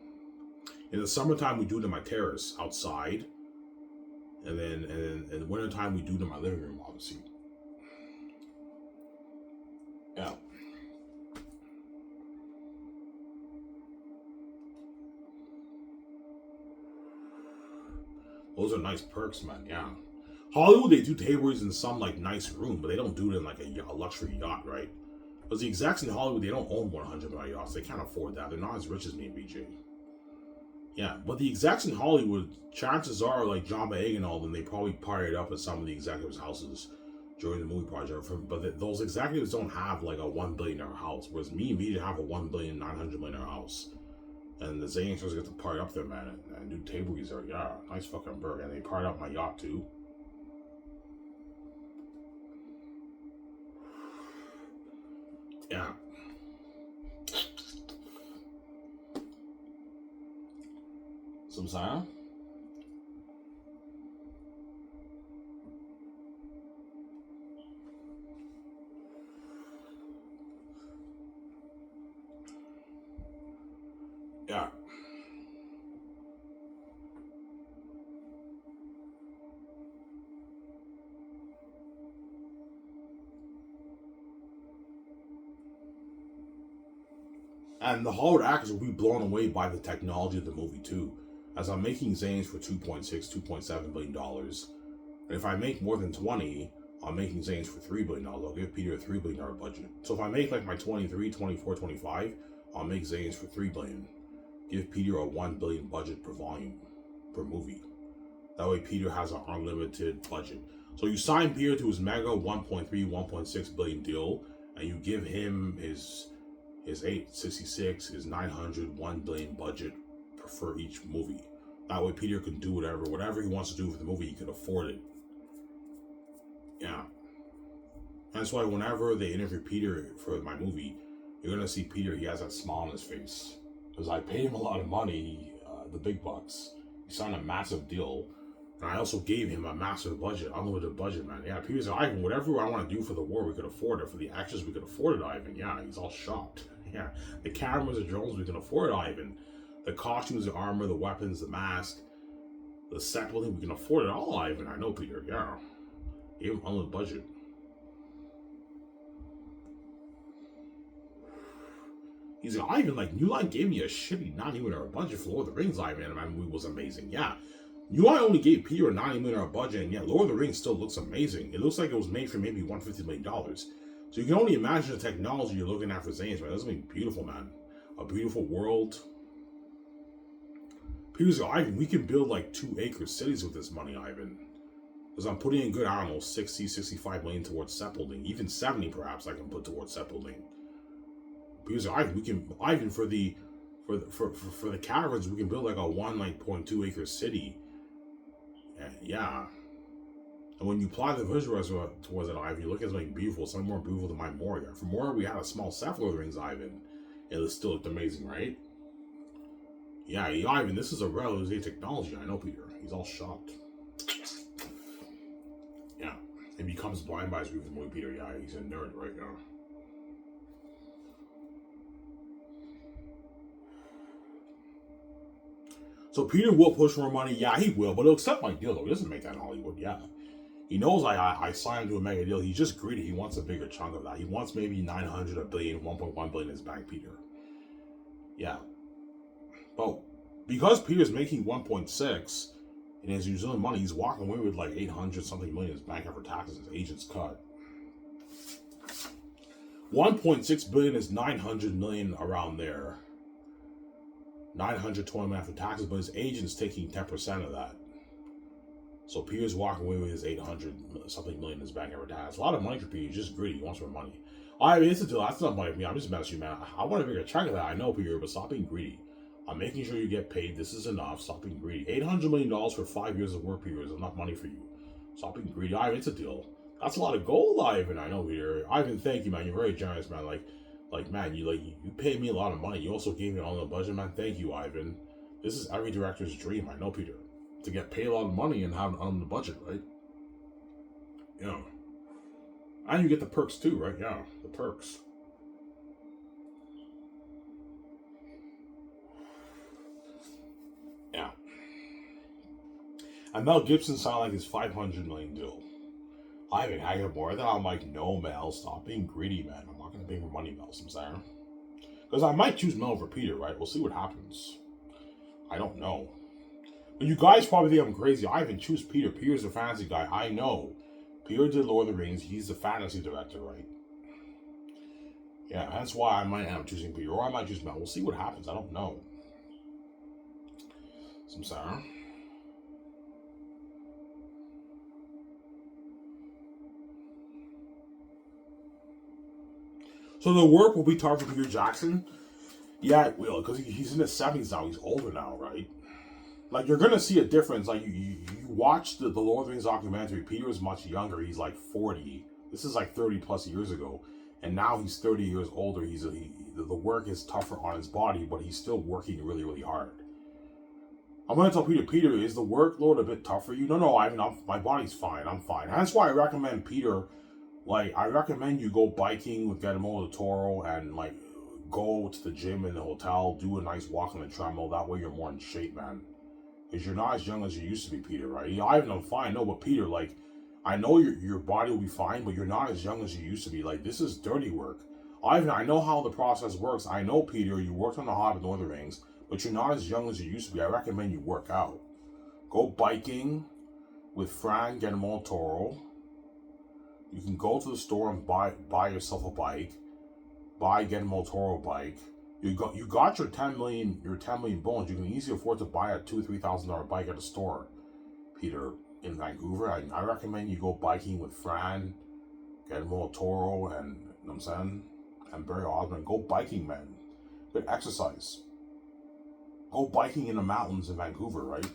In the summertime, we do it in my terrace outside. And then in the wintertime, we do it in my living room, obviously. Yeah. Those are nice perks, man. Yeah. Hollywood, they do table reads in some like nice room, but they don't do it in like a luxury yacht, right? Because the execs in Hollywood, they don't own 100 million yachts. They can't afford that. They're not as rich as me and BJ. Yeah, but the execs in Hollywood, chances are, like John Boyega and all them, they probably partied up at some of the executives' houses during the movie project. But those executives don't have like a $1 billion house, whereas me and BJ have a $1.9 billion house. And the Xanus stars get to party up there, man, and do table reads there. Yeah, nice fucking bird. And they party up my yacht too. Yeah. Some sound? Yeah. And the Hollywood actors will be blown away by the technology of the movie too. As I'm making Xanus for $2.6, $2.7 billion. And if I make more than 20, I'm making Xanus for $3 billion. I'll give Peter a $3 billion budget. So if I make like my 23, 24, 25, I'll make Xanus for $3 billion. Give Peter a $1 billion budget per volume, per movie. That way Peter has an unlimited budget. So you sign Peter to his mega 1.3, 1.6 billion deal, and you give him his 866, his 900, 1 billion budget for each movie. That way Peter can do whatever he wants to do for the movie, he can afford it. Yeah. That's why whenever they interview Peter for my movie, you're gonna see Peter, he has that smile on his face. Because I paid him a lot of money, the big bucks. He signed a massive deal. And I also gave him a massive budget, unlimited budget, man. Yeah, Peter's like, Ivan, whatever I want to do for the war, we could afford it. For the actors, we could afford it, Ivan. Yeah, he's all shocked. Yeah, the cameras, the drones, we can afford it, Ivan. The costumes, the armor, the weapons, the mask, the set building, we can afford it all, Ivan. I know, Peter, yeah. Gave him unlimited budget. He's like, Ivan, like, New Line gave me a shitty $90 million budget for Lord of the Rings, Ivan, and my movie was amazing. Yeah. New Line only gave Peter a $90 million budget, and yet Lord of the Rings still looks amazing. It looks like it was made for maybe $150 million. So you can only imagine the technology you're looking at for Xanus, man. That's going to be beautiful, man. A beautiful world. Peter's like, Ivan, we can build like 2-acre cities with this money, Ivan. Because I'm putting in good, I don't know, 60, 65 million towards set building. Even 70 perhaps I can put towards set building. Because Ivan, for the caravans, we can build like a 1.2 acre city. Yeah. And when you apply the visuals towards it, Ivan, you look at something beautiful, something more beautiful than my Moria. For Moria, we had a small set Lord of the Rings, Ivan. It still looked amazing, right? Yeah, Ivan, this is a relatively technology. I know, Peter. He's all shocked. Yeah. And becomes blind by his roof movie, Peter. Yeah, he's a nerd right now. So Peter will push for more money. Yeah, he will, but he'll accept my deal, though. He doesn't make that in Hollywood, yeah. He knows I signed him to a mega deal. He's just greedy. He wants a bigger chunk of that. He wants maybe 900, a billion, 1.1 billion in his bank, Peter. Yeah. But because Peter's making 1.6 in his New Zealand money, he's walking away with like 800 something million in his bank after taxes. His agent's cut. 1.6 billion is 900 million around there. 920 million after taxes, but his agent's taking 10% of that. So Peter's walking away with his 800 something million in his bank after taxes. A lot of money for Peter. He's just greedy. He wants more money. I mean, it's a deal. That's not money for me. I'm just messing with you, man. I want to make a chunk of that. I know, Peter, but stop being greedy. I'm making sure you get paid. This is enough. Stop being greedy. $800 million for 5 years of work, Peter, is enough money for you. Stop being greedy. Ivan, it's a deal. That's a lot of gold, Ivan. I know, Peter. Ivan, thank you, man. You're very generous, man. Like, man, you paid me a lot of money. You also gave me all the budget, man. Thank you, Ivan. This is every director's dream. I know, Peter. To get paid a lot of money and have on the budget, right? Yeah. And you get the perks too, right? Yeah, the perks. Yeah. And Mel Gibson signed like his 500 million deal. I have more than I'm like, no, Mel, stop being greedy, man. I'm not gonna pay more money, Mel. I'm sorry. Because I might choose Mel over Peter, right? We'll see what happens. I don't know. But you guys probably think I'm crazy. I even choose Peter. Peter's a fantasy guy. I know. Peter did Lord of the Rings. He's the fantasy director, right? Yeah, that's why I might end up choosing Peter. Or I might choose Mel. We'll see what happens. I don't know. Samsara. So the work will be targeted Peter Jackson? Yeah, it will, because he's in his 70s now. He's older now, right? Like, you're going to see a difference. Like, you watch the Lord of the Rings documentary. Peter is much younger. He's like 40. This is like 30 plus years ago. And now he's 30 years older. The work is tougher on his body, but he's still working really, really hard. I'm going to tell Peter, is the workload a bit tough for you? No, my body's fine. I'm fine. That's why I recommend Peter. Like, I recommend you go biking with Guillermo del Toro and, like, go to the gym in the hotel, do a nice walk on the treadmill. That way you're more in shape, man. Because you're not as young as you used to be, Peter, right? Yeah, I'm fine. No, but Peter, like, I know your body will be fine, but you're not as young as you used to be. Like, this is dirty work. I know how the process works. I know, Peter, you worked on the Hobbit Lord of the Rings, but you're not as young as you used to be. I recommend you work out. Go biking with Fran Guillermo del Toro. You can go to the store and buy yourself a bike. Buy Guillermo del Toro bike. You got your 10 million bones. You can easily afford to buy a $2,000 to $3,000 bike at a store, Peter. in Vancouver. I recommend you go biking with Fran, Guillermo Toro, and you know what I'm saying, and Barry Osmond. Go biking, man. Good exercise. Go biking in the mountains in Vancouver, right?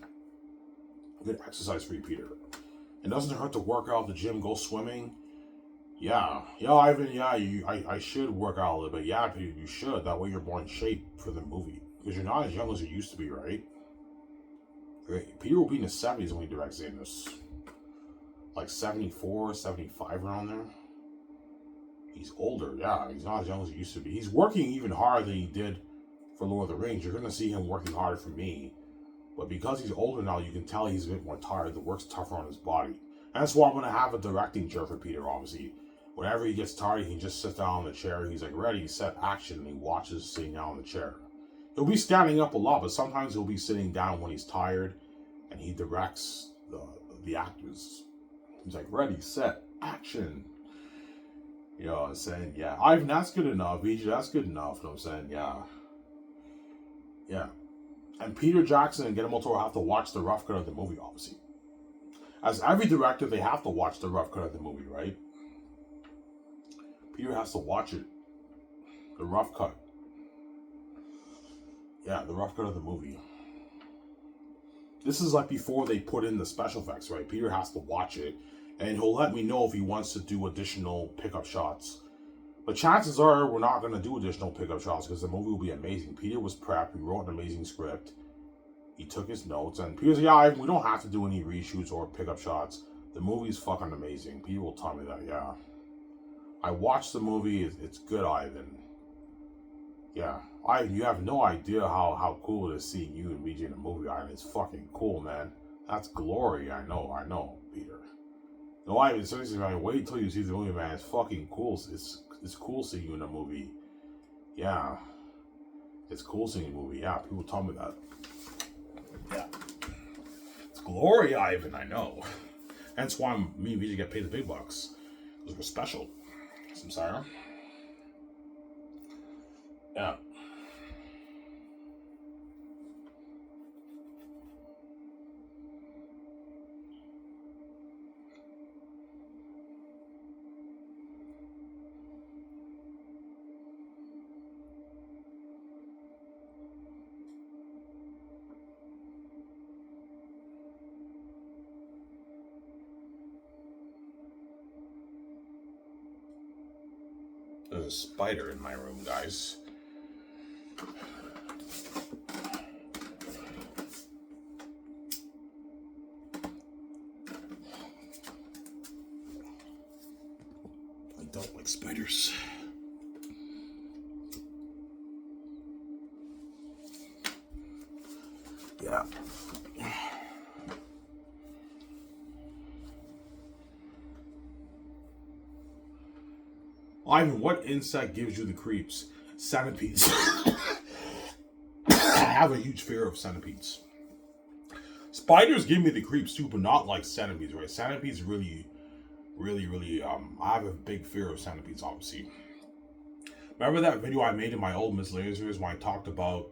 Good exercise for you, Peter. It doesn't hurt to work out at the gym. Go swimming. Yeah, Ivan. Yeah, I should work out a little bit. Yeah, Peter, you should. That way you're more in shape for the movie because you're not as young as you used to be, right? Great. Peter will be in his 70s when he directs Xanus. Like 74, 75 around there. He's older, yeah. He's not as young as he used to be. He's working even harder than he did for Lord of the Rings. You're going to see him working harder for me. But because he's older now, you can tell he's a bit more tired. The work's tougher on his body. And that's why I'm going to have a directing chair for Peter, obviously. Whenever he gets tired, he can just sit down in the chair. He's like, ready, set, action. And he watches sitting down in the chair. He'll be standing up a lot, but sometimes he'll be sitting down when he's tired. And he directs the actors. He's like, ready, set, action. You know what I'm saying? Yeah. Ivan, that's good enough. EJ, that's good enough. You know what I'm saying? Yeah. Yeah. And Peter Jackson and Guillermo Toro have to watch the rough cut of the movie, obviously. As every director, they have to watch the rough cut of the movie, right? Peter has to watch it. The rough cut. Yeah, the rough cut of the movie. This is like before they put in the special effects, right? Peter has to watch it. And he'll let me know if he wants to do additional pickup shots. But chances are we're not going to do additional pickup shots because the movie will be amazing. Peter was prepped. He wrote an amazing script. He took his notes. And Peter's like, yeah, we don't have to do any reshoots or pickup shots. The movie's fucking amazing. Peter will tell me that, yeah. I watched the movie. It's good, Ivan. Yeah. Ivan, you have no idea how cool it is seeing you and BJ in a movie, Ivan. It's fucking cool, man. That's glory. I know, Peter. No, Ivan, seriously, man, wait till you see the movie, man. It's fucking cool. It's cool seeing you in a movie. Yeah. It's cool seeing a movie. Yeah, people tell me that. Yeah. It's glory, Ivan, I know. That's why me and VJ get paid the big bucks. Because we're special. Samsara. Yeah. There's a spider in my room, guys. I don't like spiders. Yeah. Ivan, what insect gives you the creeps? Centipedes. I have a huge fear of centipedes. Spiders give me the creeps too, but not like centipedes, right? Centipedes really, I have a big fear of centipedes, obviously. Remember that video I made in my old Miss Lasers when I talked about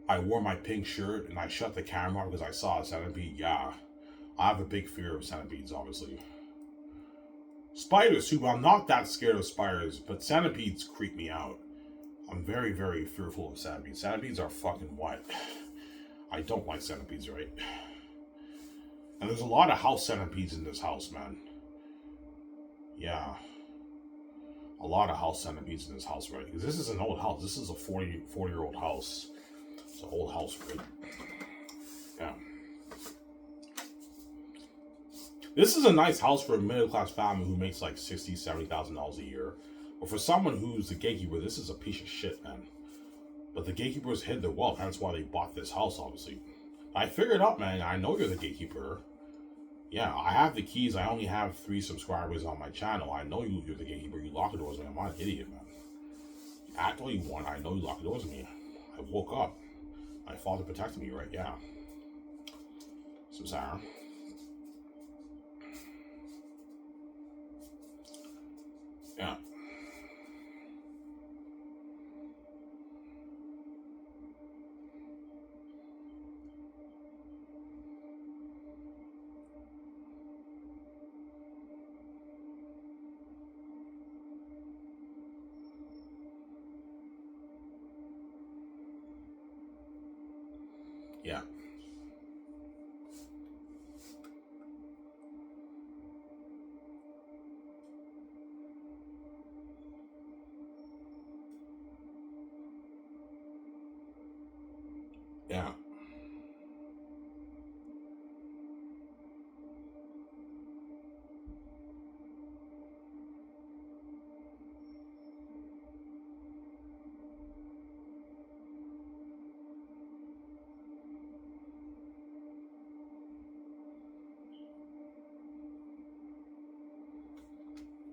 I wore my pink shirt and I shut the camera because I saw a centipede? Yeah. I have a big fear of centipedes, obviously. Spiders too, but I'm not that scared of spiders, but centipedes creep me out. I'm very, very fearful of centipedes. Centipedes are fucking what? I don't like centipedes, right? And there's a lot of house centipedes in this house, man. Yeah. A lot of house centipedes in this house, right? Because this is an old house. This is a 40-year-old house. It's an old house, right? Yeah. This is a nice house for a middle-class family who makes like $60,000, $70,000 a year. But for someone who's the gatekeeper, this is a piece of shit, man. But the gatekeepers hid their wealth. That's why they bought this house, obviously. I figured out, man. I know you're the gatekeeper. Yeah, I have the keys. I only have 3 subscribers on my channel. I know you're the gatekeeper. You lock the doors, man. I'm not an idiot, man. You act all you want. I know you lock the doors on me. I woke up. My father protected me, right? Yeah. So, Sarah. Yeah. Yeah. Yeah.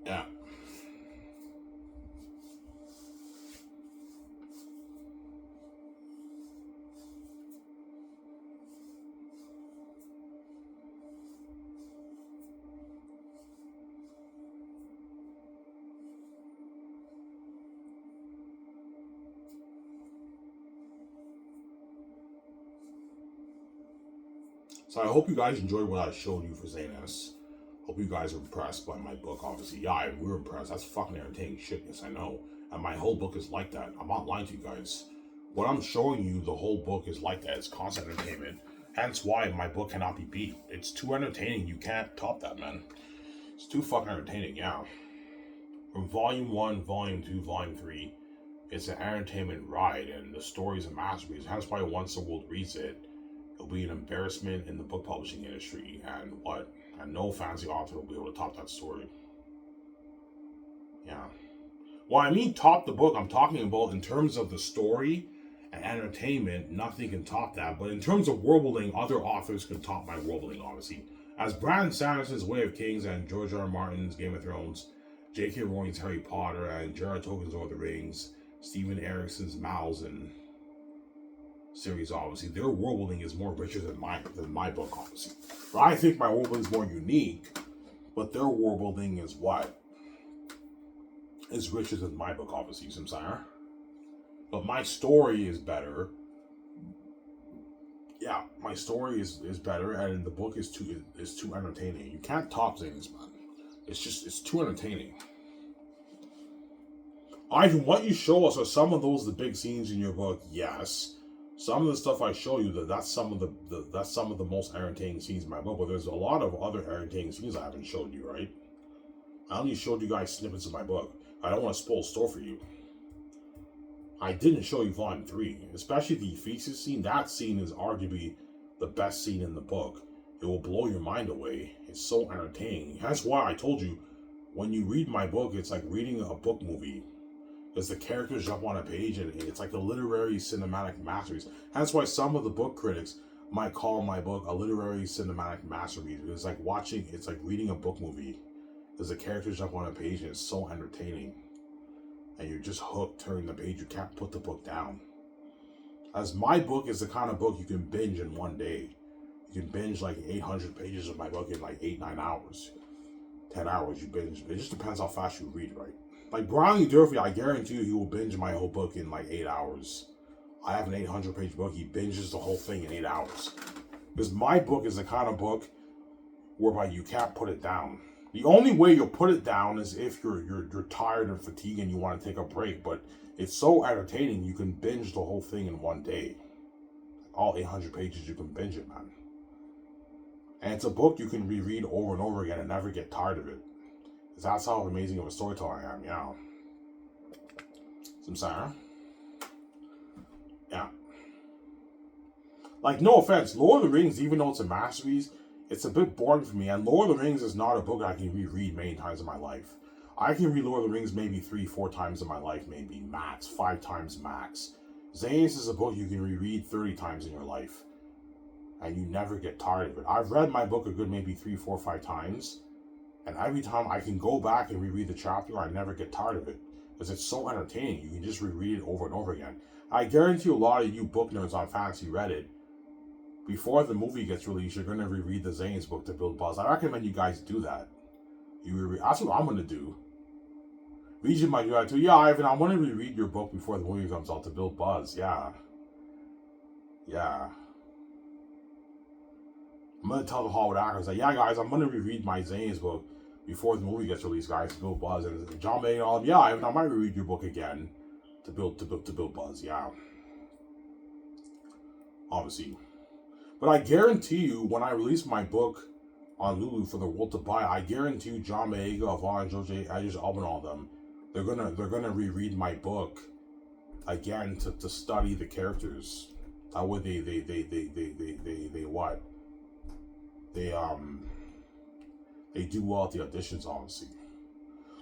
Yeah. So I hope you guys enjoyed what I showed you for Xanus. Hope you guys are impressed by my book. Obviously, yeah, we're impressed. That's fucking entertaining shit. Yes, I know. And my whole book is like that. I'm not lying to you guys. What I'm showing you, the whole book is like that. It's constant entertainment. Hence why my book cannot be beat. It's too entertaining. You can't top that, man. It's too fucking entertaining, yeah. From volume 1, volume 2, volume 3, it's an entertainment ride, and the story is a masterpiece. Hence why once the world reads it, it'll be an embarrassment in the book publishing industry. And no fancy author will be able to top that story. Yeah. Well, I mean, top the book. I'm talking about in terms of the story and entertainment. Nothing can top that. But in terms of world building, other authors can top my world building. Obviously, as Brandon Sanderson's Way of Kings and George R. R. Martin's Game of Thrones, J.K. Rowling's Harry Potter and J.R.R. Tolkien's Lord of the Rings, Stephen Erickson's Mouse and series, obviously, their world building is more richer than my book, obviously. But I think my world building is more unique, but their world building is what? Is richer than my book, obviously, Samsara. But my story is better. Yeah, my story is better, and the book is too entertaining. You can't top things, man. It's too entertaining. Ivan, what you show us are some of the big scenes in your book, yes. Some of the stuff I show you, that's some of the most entertaining scenes in my book, but there's a lot of other entertaining scenes I haven't showed you, right? I only showed you guys snippets of my book. I don't want to spoil the story for you. I didn't show you volume 3, especially the Ephesus scene. That scene is arguably the best scene in the book. It will blow your mind away. It's so entertaining. That's why I told you, when you read my book, it's like reading a book movie. Because the characters jump on a page and it's like a literary cinematic masterpiece. That's why some of the book critics might call my book a literary cinematic masterpiece. It's like reading a book movie. Because the characters jump on a page and it's so entertaining. And you're just hooked turning the page. You can't put the book down. As my book is the kind of book you can binge in one day. You can binge like 800 pages of my book in like 8-9 hours. 10 hours you binge. It just depends how fast you read, right? Like Brian Durfee, I guarantee you he will binge my whole book in like 8 hours. I have an 800-page book. He binges the whole thing in 8 hours. Because my book is the kind of book whereby you can't put it down. The only way you'll put it down is if you're tired and fatigued and you want to take a break. But it's so entertaining, you can binge the whole thing in one day. All 800 pages, you can binge it, man. And it's a book you can reread over and over again and never get tired of it. Because that's how amazing of a storyteller I am, yeah. Samsara. Yeah. Like, no offense, Lord of the Rings, even though it's a masterpiece, it's a bit boring for me. And Lord of the Rings is not a book I can reread many times in my life. I can read Lord of the Rings maybe 3-4 times in my life, maybe max, 5 times max. Xanus is a book you can reread 30 times in your life. And you never get tired of it. I've read my book a good maybe 3, 4, 5 times. And every time I can go back and reread the chapter, I never get tired of it. Because it's so entertaining. You can just reread it over and over again. I guarantee a lot of you book nerds on Fantasy Reddit, before the movie gets released, you're going to reread the Xanus book to build buzz. I recommend you guys do that. That's what I'm going to do. Legion might do that too. Yeah, Ivan, I want to reread your book before the movie comes out to build buzz. Yeah. Yeah. I'm going to tell the Hollywood actors that, yeah, guys, I'm going to reread my Xanus book before the movie gets released, guys, to build buzz. And John May and all of them, yeah, Ivan, I might reread your book again to build buzz. Yeah. Obviously. But I guarantee you, when I release my book on Lulu for the world to buy, I guarantee you, John Boyega, Yvonne, George Idris Elba, and all them, they're gonna reread my book again to study the characters. That way they what? They do well at the auditions, honestly.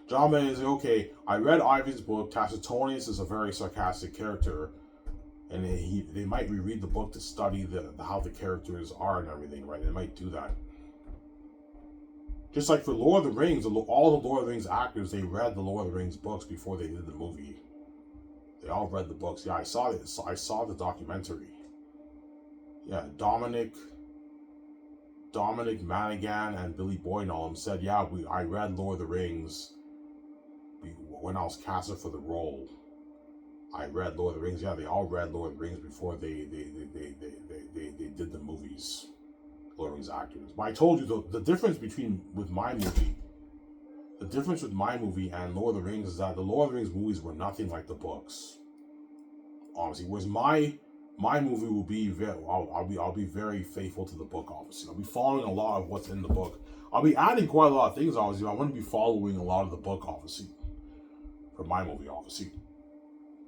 John Boyega is like, okay, I read Ivan's book. Tacitonius is a very sarcastic character, and they might reread the book to study how the characters are and everything, right? They might do that. Just like for Lord of the Rings, all the Lord of the Rings actors, they read the Lord of the Rings books before they did the movie. They all read the books. Yeah, I saw it. I saw the documentary. Yeah, Dominic Monaghan and Billy Boyd and all them said, yeah, I read Lord of the Rings when I was casted for the role. I read Lord of the Rings. Yeah, they all read Lord of the Rings before they did the movies. Lord of the Rings actors. But I told you the difference with my movie and Lord of the Rings is that the Lord of the Rings movies were nothing like the books. Obviously, whereas my movie will be I'll be very faithful to the book. Obviously, I'll be following a lot of what's in the book. I'll be adding quite a lot of things. Obviously, I want to be following a lot of the book. Obviously, for my movie, obviously.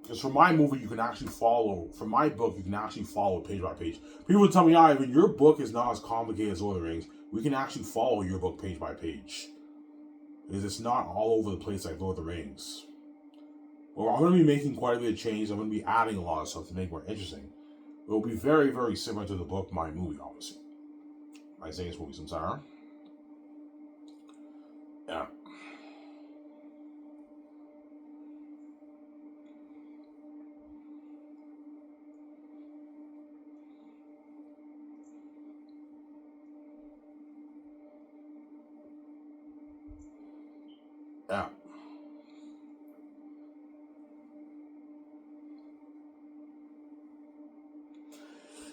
Because for my movie, you can actually follow. For my book, you can actually follow page by page. People would tell me, Ivan, your book is not as complicated as Lord of the Rings. We can actually follow your book page by page. Because it's not all over the place like Lord of the Rings. Well, I'm going to be making quite a bit of change. I'm going to be adding a lot of stuff to make it more interesting. It will be very, very similar to the book, my movie, obviously. My Xanus Movie, I'm sorry. Yeah. Yeah.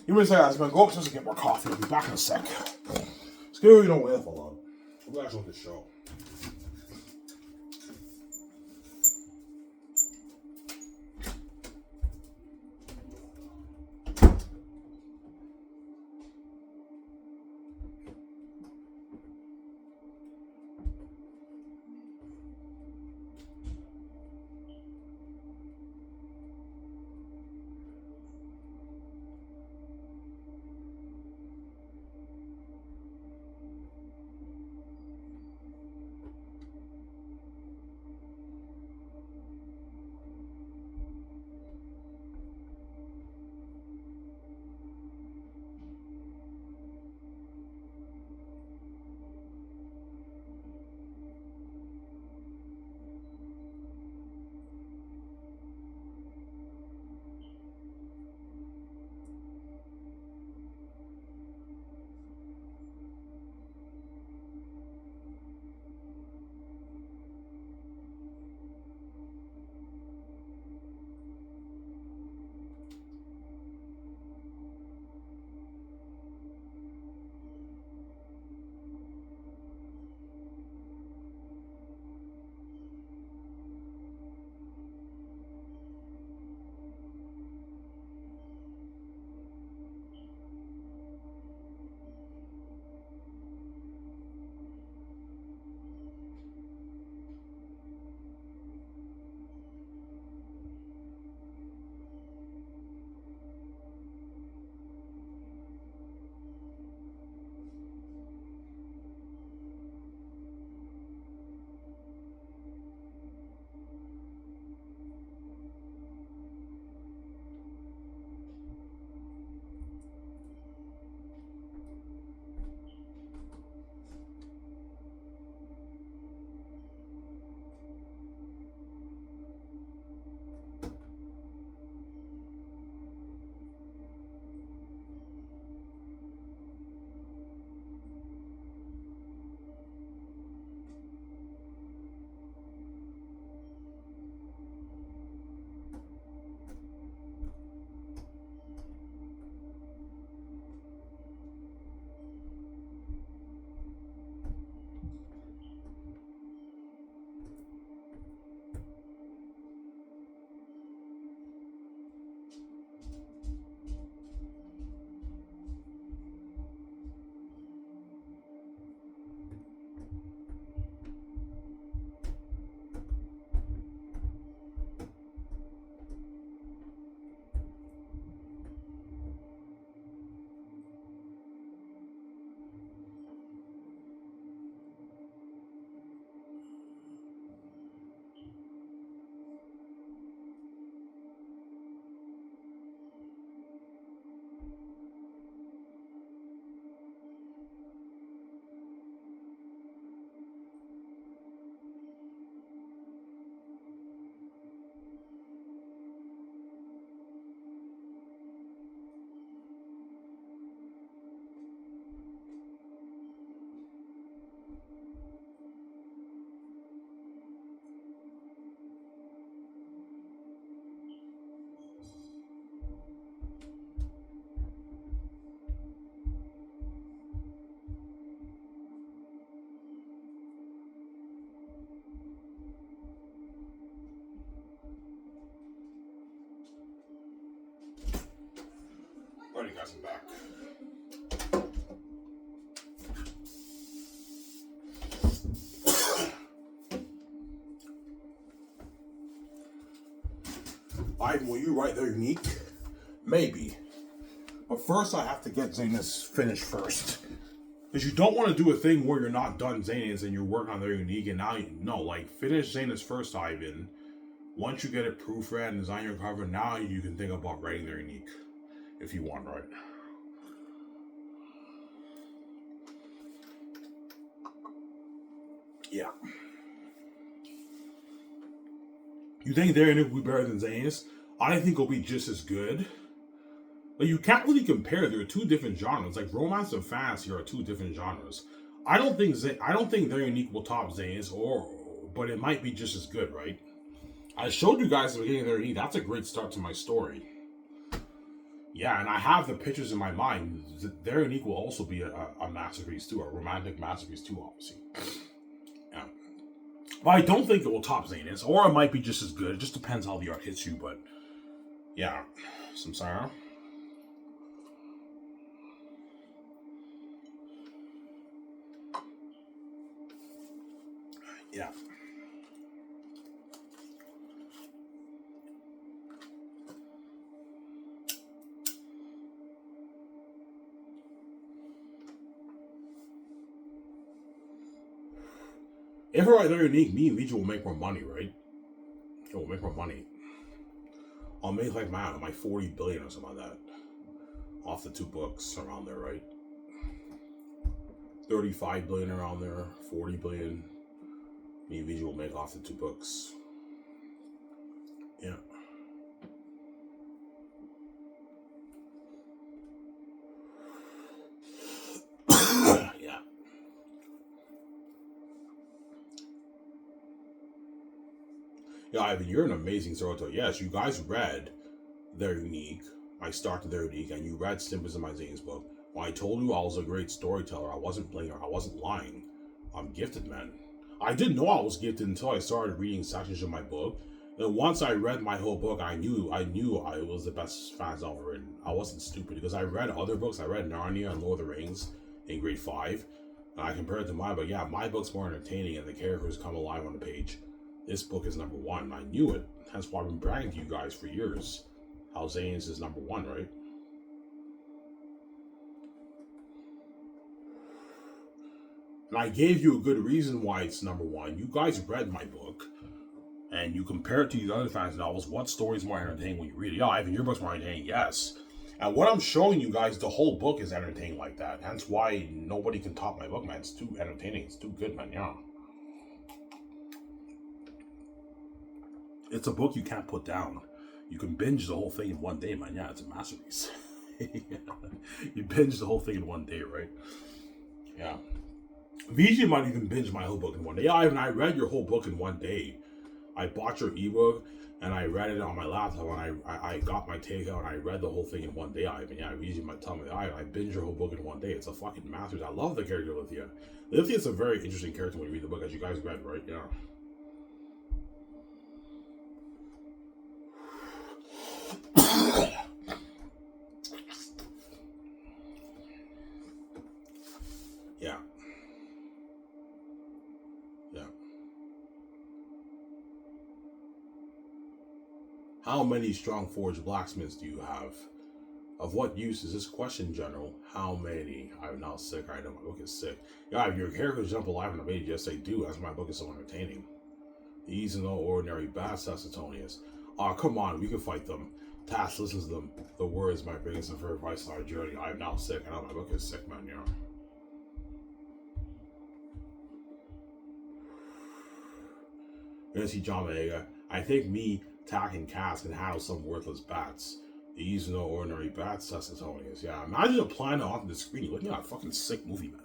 You may say, I was going to go upstairs and get more coffee. I'll be back in a sec. It's good, you don't wait for long. I'm going to show this show. Ivan, will you write their unique? Maybe. But first I have to get Xanus finished first. Because you don't want to do a thing where you're not done Xanus and you're working on their unique and now finish Xanus first, Ivan. Once you get it proofread and design your cover, now you can think about writing their unique. If you want, right? Yeah. You think their unique will be better than Xanus? I think it'll be just as good. Like, you can't really compare. There are two different genres. Like, romance and fantasy are two different genres. I don't think their unique will top Xanus, but it might be just as good, right? I showed you guys the beginning of their unique. That's a great start to my story. Yeah, and I have the pictures in my mind. Their unique will also be a masterpiece too, a romantic masterpiece too, obviously. Yeah. But I don't think it will top Xanus, or it might be just as good. It just depends how the art hits you, but yeah. Samsara. Yeah. If I write their unique, me and Vijay will make more money, right? It will make more money. I'll make like my 40 billion or something like that. Off the two books around there, right? 35 billion around there, 40 billion. Me and Vijay will make off the two books. Yeah. Yeah. Yeah, Ivan, you're an amazing storyteller. Yes, you guys read their unique. I started their unique, and you read snippets of my Zane's book. When I told you I was a great storyteller, I wasn't playing. I wasn't lying. I'm gifted, man. I didn't know I was gifted until I started reading sections of my book. And once I read my whole book, I knew I was the best fantasy novel written. I wasn't stupid because I read other books. I read Narnia and Lord of the Rings in grade 5. And I compared it to mine, but yeah, my book's more entertaining and the characters come alive on the page. This book is number 1. I knew it. That's why I've been bragging to you guys for years. How Xanus is number 1, right? And I gave you a good reason why it's number 1. You guys read my book, and you compare it to these other fantasy novels. What story's more entertaining when you read it? Yeah, Ivan, your book's more entertaining, yes. And what I'm showing you guys, the whole book is entertaining like that. Hence why nobody can top my book, man. It's too entertaining. It's too good, man, yeah. It's a book you can't put down. You can binge the whole thing in one day, man. Yeah, it's a masterpiece. Yeah. You binge the whole thing in one day, right? Yeah. VJ might even binge my whole book in one day. Yeah, Ivan, I read your whole book in one day. I bought your ebook and I read it on my laptop and I got my takeout and I read the whole thing in one day, Ivan. Yeah, VJ might tell me, I binge your whole book in one day. It's a fucking masterpiece. I love the character Lithia. Lithia's a very interesting character when you read the book, as you guys read, right? Yeah. Yeah. Yeah. How many strong forged blacksmiths do you have? Of what use is this question, General? How many? I'm now sick. I know my book is sick. Yeah, if your characters jump alive in a page, yes, they do. That's why my book is so entertaining. These are no ordinary bats, Sassatonius. Oh, come on, we can fight them. Tass listens to them. The words might bring us some further advice on our journey. I'm now sick. I know my book is sick, man, you know. We're gonna see John Vega. I think me, Tack, and Cass can handle some worthless bats. These are no ordinary bats, Sassatonius. Yeah, imagine applying it onto the screen. You're looking at a fucking sick movie, man.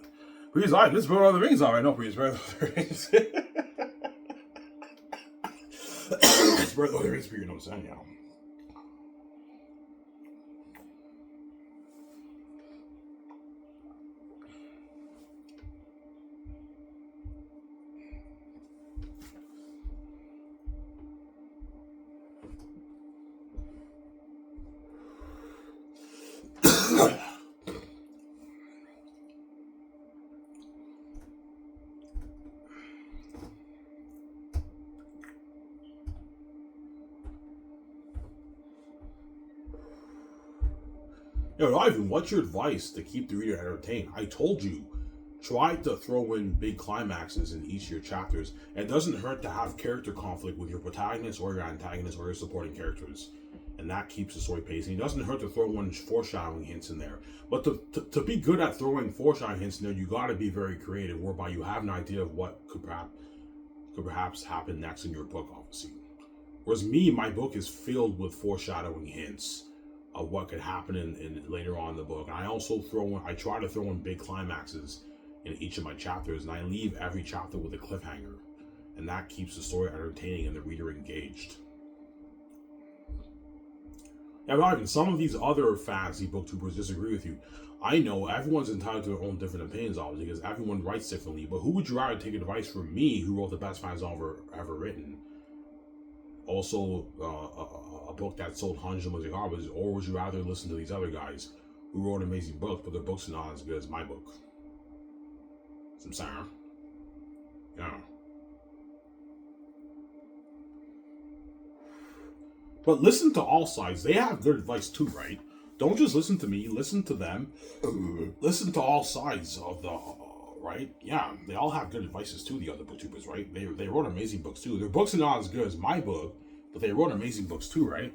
Please, this is Lord of the Rings. I know, please, Lord of the Rings. It's Lord of the Rings for you, know what I'm saying, yeah. Ivan, what's your advice to keep the reader entertained? I told you, try to throw in big climaxes in each of your chapters. It doesn't hurt to have character conflict with your protagonist or your antagonist or your supporting characters. And that keeps the story pacing. It doesn't hurt to throw in foreshadowing hints in there. But to be good at throwing foreshadowing hints in there, you got to be very creative, whereby you have an idea of what could perhaps happen next in your book, obviously. Whereas my book is filled with foreshadowing hints of what could happen in later on in the book. And I try to throw in big climaxes in each of my chapters, and I leave every chapter with a cliffhanger. And that keeps the story entertaining and the reader engaged. Now, Ivan, some of these other fantasy booktubers disagree with you. I know everyone's entitled to their own different opinions, obviously, because everyone writes differently. But who would you rather take advice from me, who wrote the best fantasy novel ever written? Also, a book that sold hundreds of millions of copies, or would you rather listen to these other guys who wrote amazing books, but their books are not as good as my book? Some sound. Yeah. But listen to all sides. They have good advice too, right? Don't just listen to me. Listen to them. Listen to all sides of the... right? Yeah, they all have good advices too, the other booktubers, right? They wrote amazing books too. Their books are not as good as my book, but they wrote amazing books too, right?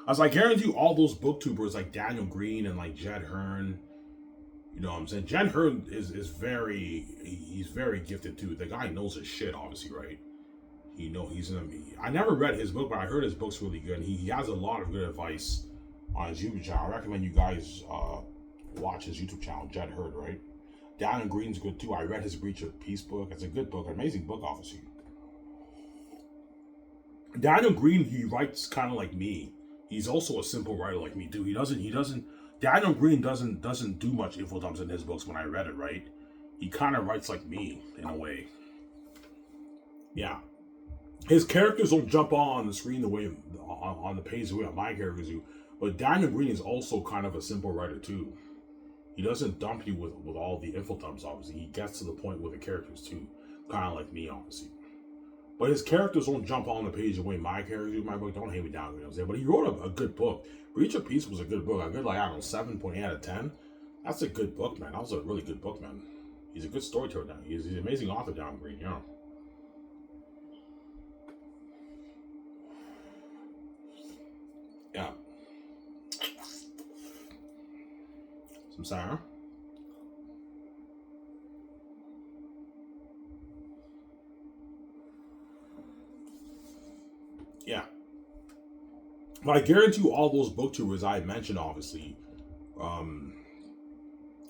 As I guarantee you, all those booktubers like Daniel Green and like Jed Hearn, you know what I'm saying? Jed Hearn he's very gifted too. The guy knows his shit, obviously, right? I never read his book, but I heard his book's really good. And he has a lot of good advice on his YouTube channel. I recommend you guys watch his YouTube channel, Jed Hearn, right? Daniel Green's good too. I read his Breach of Peace book. It's a good book, an amazing book, obviously. Daniel Green, he writes kind of like me. He's also a simple writer like me too. Daniel Green doesn't do much info dumps in his books when I read it, right? He kind of writes like me in a way. Yeah. His characters don't jump on the screen the way on the page the way my characters do. But Daniel Green is also kind of a simple writer too. He doesn't dump you with all the info dumps, obviously. He gets to the point with the characters too. Kind of like me, obviously. But his characters don't jump on the page the way my characters do. My book, don't hate me down, you know what I'm saying? But he wrote a good book. Breach of Peace was a good book. A good, 7.8 out of 10. That's a good book, man. That was a really good book, man. He's a good storyteller now. He's an amazing author, Daniel Green, you know. Yeah. Some sour. Yeah. But I guarantee you all those booktubers I mentioned, obviously,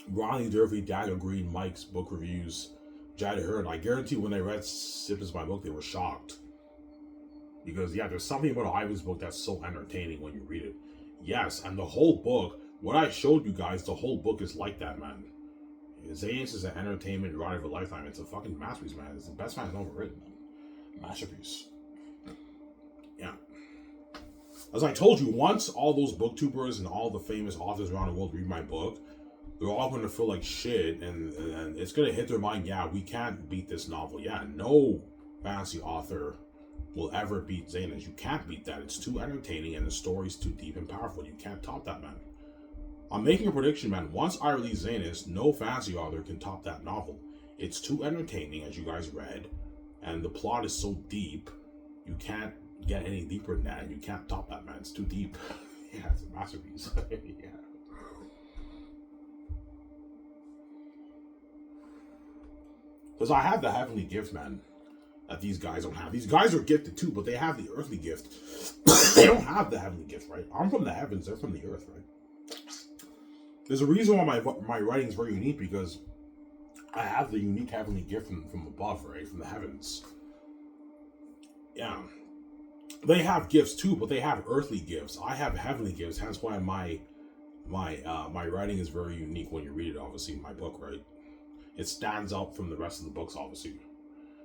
Ronnie Durfee, Daniel Green, Mike's book reviews, Jed Hearn, I guarantee when they read Snippets of my book, they were shocked. Because, yeah, there's something about Ivan's book that's so entertaining when you read it. Yes, and the whole book, what I showed you guys, the whole book is like that, man. Xanus is an entertainment ride of a lifetime. It's a fucking masterpiece, man. It's the best man ever written, man. Masterpiece. Yeah. As I told you, once all those booktubers and all the famous authors around the world read my book, they're all going to feel like shit, and it's going to hit their mind, yeah, we can't beat this novel. Yeah, no fantasy author will ever beat Xanus. You can't beat that. It's too entertaining, and the story's too deep and powerful. You can't top that, man. I'm making a prediction, man. Once I release Xanus, no fantasy author can top that novel. It's too entertaining, as you guys read, and the plot is so deep, you can't get any deeper than that, and you can't top that, man. It's too deep. Yeah, it's a masterpiece. Yeah. Because I have the heavenly gift, man, that these guys don't have. These guys are gifted too, but they have the earthly gift. They don't have the heavenly gift, right? I'm from the heavens, they're from the earth, right? There's a reason why my writing is very unique, because I have the unique heavenly gift from above, right? From the heavens. Yeah. They have gifts too, but they have earthly gifts. I have heavenly gifts, hence why my writing is very unique when you read it, obviously, in my book, right? It stands out from the rest of the books, obviously.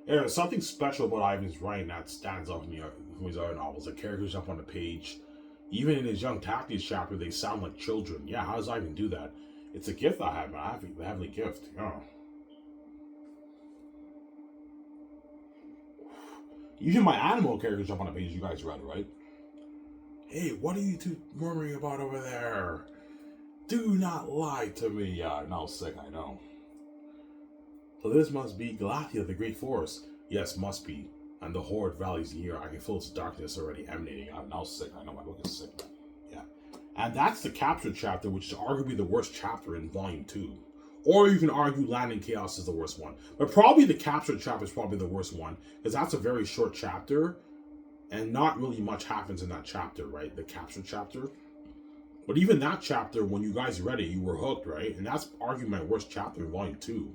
Yeah, there's something special about Ivan's writing that stands out from his other novels. The characters jump on the page. Even in his Young Tactics chapter, they sound like children. Yeah, how does Ivan do that? It's a gift I have, man. I have the heavenly gift. Yeah. Even my animal characters jump on the page. You guys read, right? Hey, what are you two murmuring about over there? Do not lie to me. Yeah, now sick, I know. So this must be Galatia, the great forest. Yes, must be. And the horrid valleys near. I can feel its darkness already emanating. I'm now sick. I know my book is sick, man. Yeah. And that's the captured chapter, which is arguably the worst chapter in volume 2. Or you can argue Land and Chaos is the worst one. But probably the captured chapter is probably the worst one. Because that's a very short chapter. And not really much happens in that chapter, right? The captured chapter. But even that chapter, when you guys read it, you were hooked, right? And that's arguably my worst chapter in volume 2.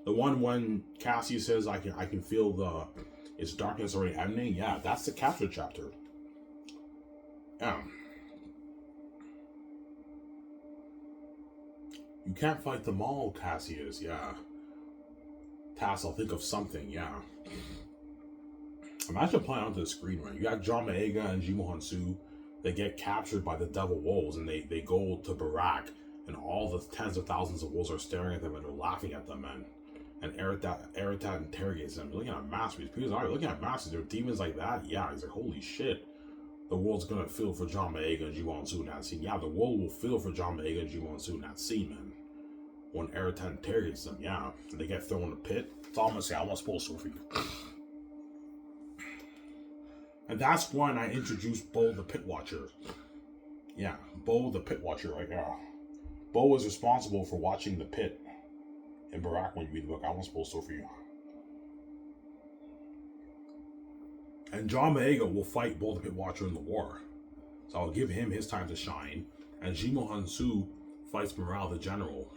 The one when Cassie says, I can feel its darkness already emanating. Yeah, that's the captured chapter. Yeah. You can't fight them all, Cassius. Yeah. Tass, I'll think of something. Yeah. Imagine playing onto the screen, right? You got John Maega and Jimo Hansu. They get captured by the devil wolves, and they go to Barak, and all the tens of thousands of wolves are staring at them, and they're laughing at them, man. And Eritat interrogates them. You're looking at masterpiece. People are looking at masterpiece. There are demons like that? Yeah. He's like, holy shit. The world's gonna feel for John Maega and Jimo Hansu in that scene. Yeah, the world will feel for John Maega and Jimo Hansu in that scene, man. When Eritat interrogates them, yeah. And they get thrown in a pit. That's all I'm gonna say. I want to spoil story for you. And that's when I introduced Bo the Pit Watcher. Yeah, Bo the Pit Watcher, right there. Bo was responsible for watching the pit in Barak when you read the book. I want to spoil story for you. And John Maega will fight Bo the Pit Watcher in the war. So I'll give him his time to shine. And Jimo Hansu fights Morale the General.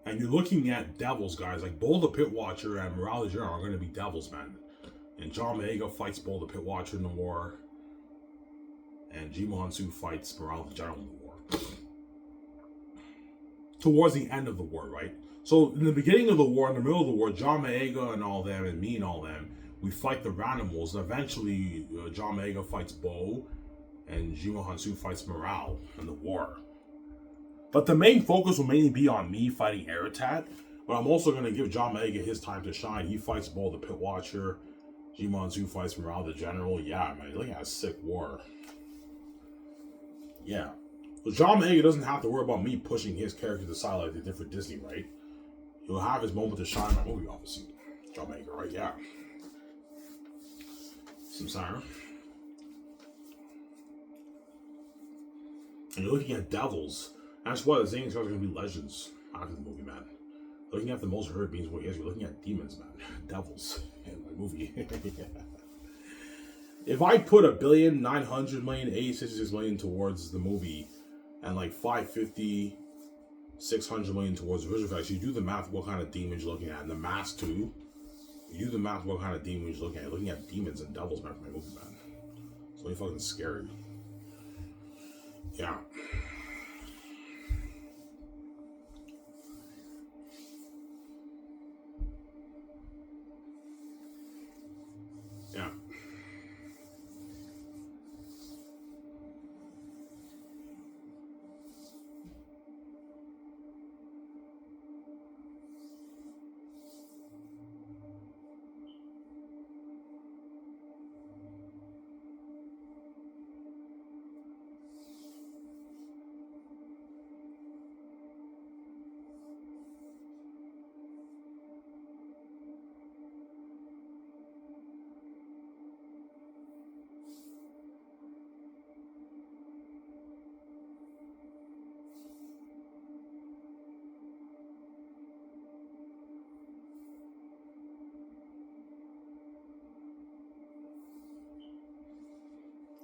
And you're looking at devils, guys. Like Bo the Pit Watcher and Morale the General are going to be devils, man. And John Maega fights Bo the Pit Watcher in the war. And Jimo Hansu fights Morale the General in the war. Towards the end of the war, right? So in the beginning of the war, in the middle of the war, John Maega and all them, and me and all them, we fight the Ranimals. And eventually, John Maega fights Bo, and Jimo Hansu fights Morale in the war. But the main focus will mainly be on me fighting Eritat. But I'm also going to give John Maega his time to shine. He fights Bo the Pit Watcher. Jimo Hansu fights Morale the General. Yeah, man, look at a sick war. Yeah. So John Maega doesn't have to worry about me pushing his character to the side like they did for Disney, right? He'll have his moment to shine in my movie, obviously. John Maega, right? Yeah. Some siren. And you're looking at devils. That's why the Xanus are going to be legends after the movie, man. Looking at the most heard beings, what you're looking at demons, man. Devils in my movie. If I put $1,900,000,866 million towards the movie and like 550, 600 million towards visual effects, you do the math what kind of demons you're looking at. And the mask too. You do the math what kind of demons you're looking at. You're looking at demons and devils, man, for my movie, man. It's really fucking scary. Yeah. Yeah.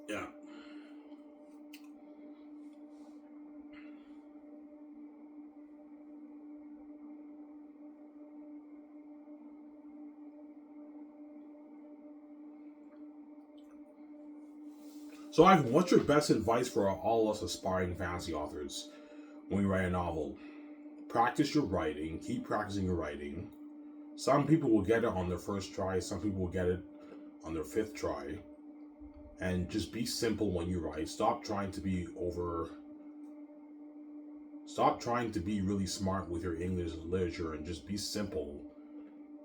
Yeah. So, Ivan, what's your best advice for all us aspiring fantasy authors when you write a novel? Practice your writing. Keep practicing your writing. Some people will get it on their first try. Some people will get it on their fifth try. And just be simple when you write. Stop trying to be really smart with your English literature and just be simple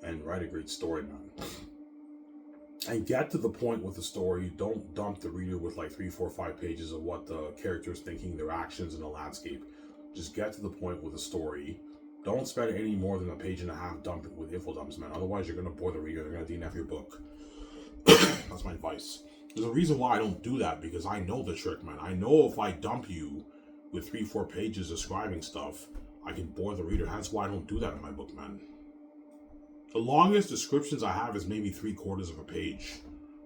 and write a great story, man. And get to the point with the story. Don't dump the reader with like 3, 4, 5 pages of what the character's thinking, their actions in the landscape. Just get to the point with the story. Don't spend any more than a page and a half dumping with info dumps, man. Otherwise, you're going to bore the reader. They're going to DNF your book. That's my advice. There's a reason why I don't do that, because I know the trick, man. I know if I dump you with 3, 4 pages describing stuff, I can bore the reader. That's why I don't do that in my book, man. The longest descriptions I have is maybe 3/4 of a page,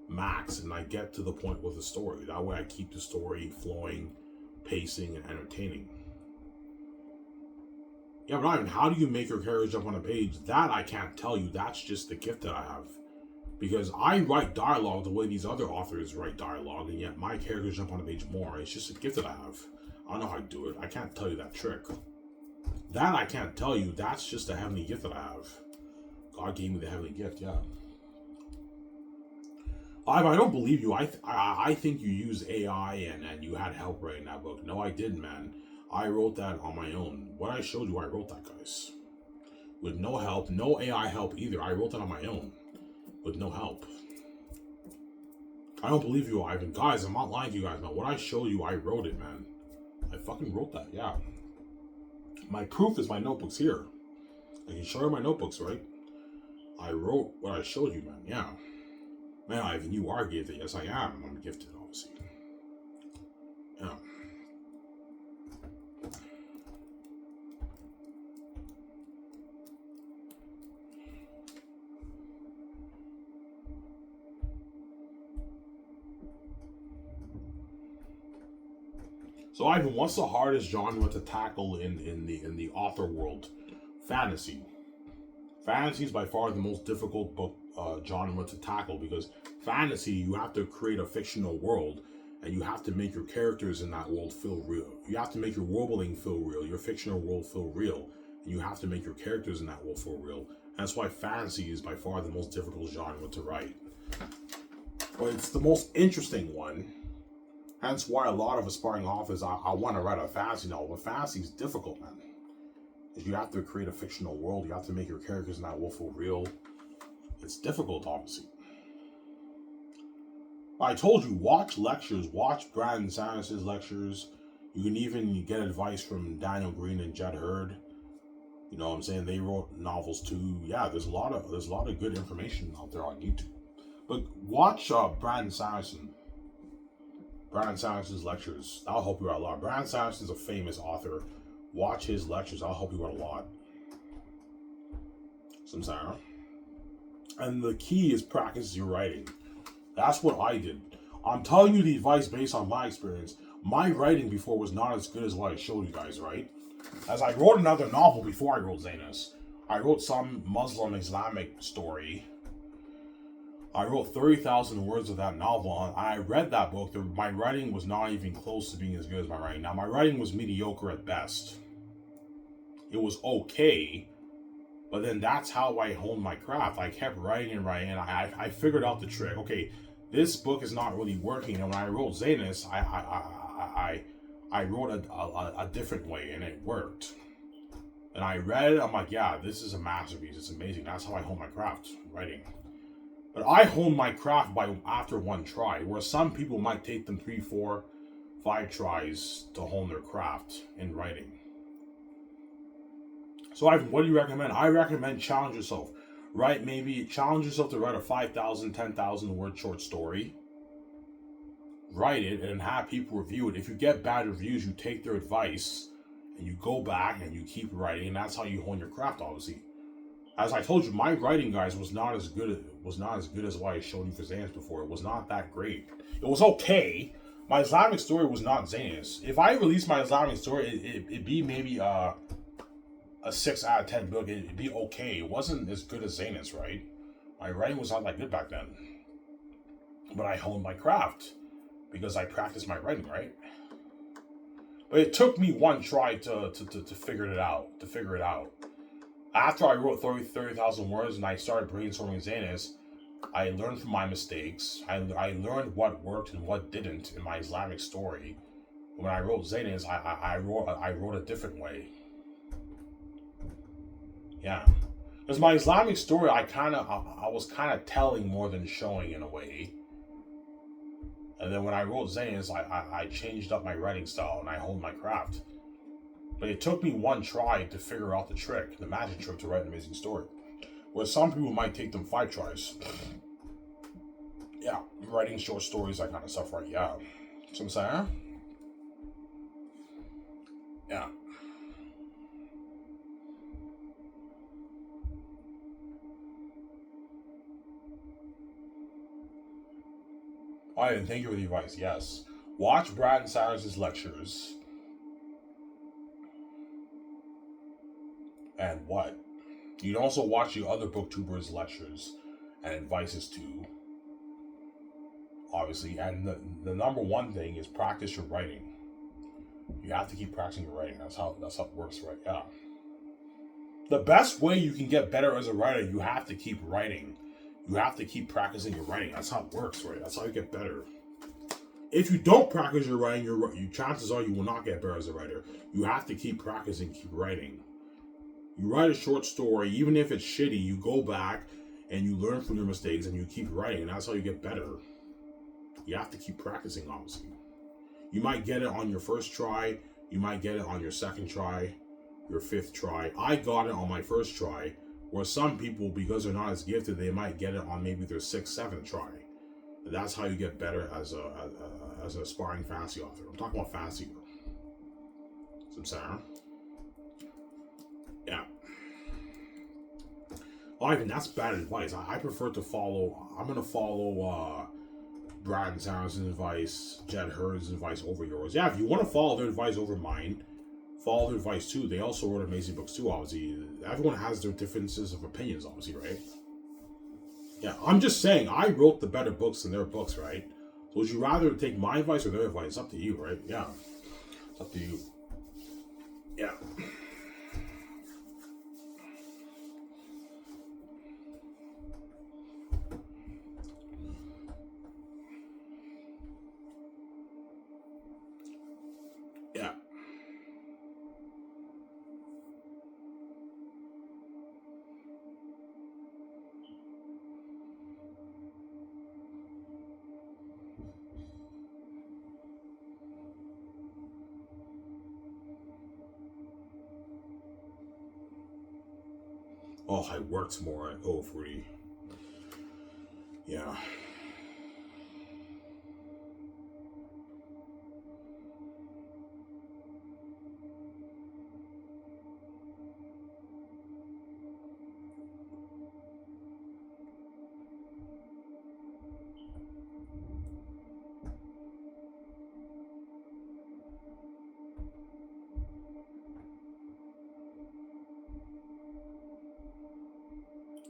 max, and I get to the point with the story. That way I keep the story flowing, pacing, and entertaining. Yeah, but Ivan, how do you make your character jump on a page? That I can't tell you. That's just the gift that I have. Because I write dialogue the way these other authors write dialogue, and yet my characters jump on a page more. It's just a gift that I have. I don't know how to do it. I can't tell you that trick. That I can't tell you. That's just a heavenly gift that I have. God gave me the heavenly gift, yeah. I don't believe you. I think you used AI and you had help writing that book. No, I didn't, man. I wrote that on my own. What I showed you, I wrote that, guys. With no help, no AI help either. I wrote that on my own. With no help. I don't believe you, Ivan. Guys, I'm not lying to you guys, man. What I showed you, I wrote it, man. I fucking wrote that, yeah. My proof is my notebooks here. I can show you my notebooks, right? I wrote what I showed you, man. Yeah. Man, Ivan, you are gifted. Yes, I am. I'm gifted, obviously. Yeah. So, Ivan, what's the hardest genre to tackle in the author world? Fantasy. Fantasy is by far the most difficult book genre to tackle, because fantasy, you have to create a fictional world, and you have to make your characters in that world feel real. You have to make your world building feel real, your fictional world feel real, and you have to make your characters in that world feel real. And that's why fantasy is by far the most difficult genre to write. But it's the most interesting one. Hence why a lot of aspiring authors, I want to write a fantasy novel, but fantasy is difficult, man. You have to create a fictional world. You have to make your characters in that world feel real. It's difficult, obviously. I told you, watch lectures. Watch Brandon Sanders's lectures. You can even get advice from Daniel Green and Jed Hurd. You know what I'm saying? They wrote novels too. Yeah, there's a lot of good information out there on YouTube. But watch Brandon Sanderson. Brandon Sanders's lectures. That'll help you out a lot. Brandon Sanderson's a famous author. Watch his lectures. I'll help you out a lot. Samsara. And the key is practice your writing. That's what I did. I'm telling you the advice based on my experience. My writing before was not as good as what I showed you guys, right? As I wrote another novel before I wrote Xanus. I wrote some Muslim Islamic story. I wrote 30,000 words of that novel, and I read that book. My writing was not even close to being as good as my writing. Now, my writing was mediocre at best. It was okay, but then that's how I honed my craft. I kept writing and writing, and I figured out the trick. Okay, this book is not really working, and when I wrote Xanus, I wrote a different way, and it worked. And I read it, I'm like, yeah, this is a masterpiece. It's amazing. That's how I honed my craft, writing. But I honed my craft after one try, where some people might take them 3, 4, 5 tries to hone their craft in writing. So, Ivan, what do you recommend? I recommend challenge yourself. Challenge yourself to write a 5,000, 10,000 word short story. Write it and have people review it. If you get bad reviews, you take their advice and you go back and you keep writing, and that's how you hone your craft, obviously. As I told you, my writing, guys, was not as good as what I showed you for Xanus before. It was not that great. It was okay. My Islamic story was not Xanus. If I released my Islamic story, it'd be maybe a 6 out of 10 book. It'd be okay. It wasn't as good as Xanus, right? My writing was not that good back then. But I honed my craft because I practiced my writing, right? But it took me one try to figure it out. After I wrote 30,000 words and I started brainstorming Xanus, I learned from my mistakes. I learned what worked and what didn't in my Islamic story. When I wrote Xanus, I wrote a different way. Yeah. Because my Islamic story, I was kind of telling more than showing in a way. And then when I wrote Xanus, I changed up my writing style and I honed my craft. But it took me one try to figure out the trick, the magic trick to write an amazing story. Where some people might take them 5 tries. Yeah, writing short stories, that kind of stuff, right? Yeah. So I'm saying? Yeah. I didn't thank you for the advice, yes. Watch Brad and Cyrus's lectures. And what? You can also watch the other booktubers' lectures and advices too. Obviously, and the number one thing is practice your writing. You have to keep practicing your writing. That's how it works, right? Yeah. The best way you can get better as a writer, you have to keep writing. You have to keep practicing your writing. That's how it works, right? That's how you get better. If you don't practice your writing, your chances are you will not get better as a writer. You have to keep practicing, keep writing. You write a short story, even if it's shitty, you go back and you learn from your mistakes and you keep writing, and that's how you get better. You have to keep practicing, obviously. You might get it on your first try, you might get it on your second try, your 5th try. I got it on my first try, where some people, because they're not as gifted, they might get it on maybe their 6th, 7th try. And that's how you get better as an aspiring fantasy author. I'm talking about fantasy. Some Sarah. Yeah. Ivan, that's bad advice. I prefer to follow. I'm gonna follow Brad and Sarah's advice, Jed Hurd's advice over yours. Yeah, if you want to follow their advice over mine, follow their advice too. They also wrote amazing books too. Obviously, everyone has their differences of opinions. Obviously, right? Yeah, I'm just saying I wrote the better books than their books, right? So would you rather take my advice or their advice? It's up to you, right? Yeah, it's up to you. Yeah. Yeah. Oh, I worked more at 040. Yeah.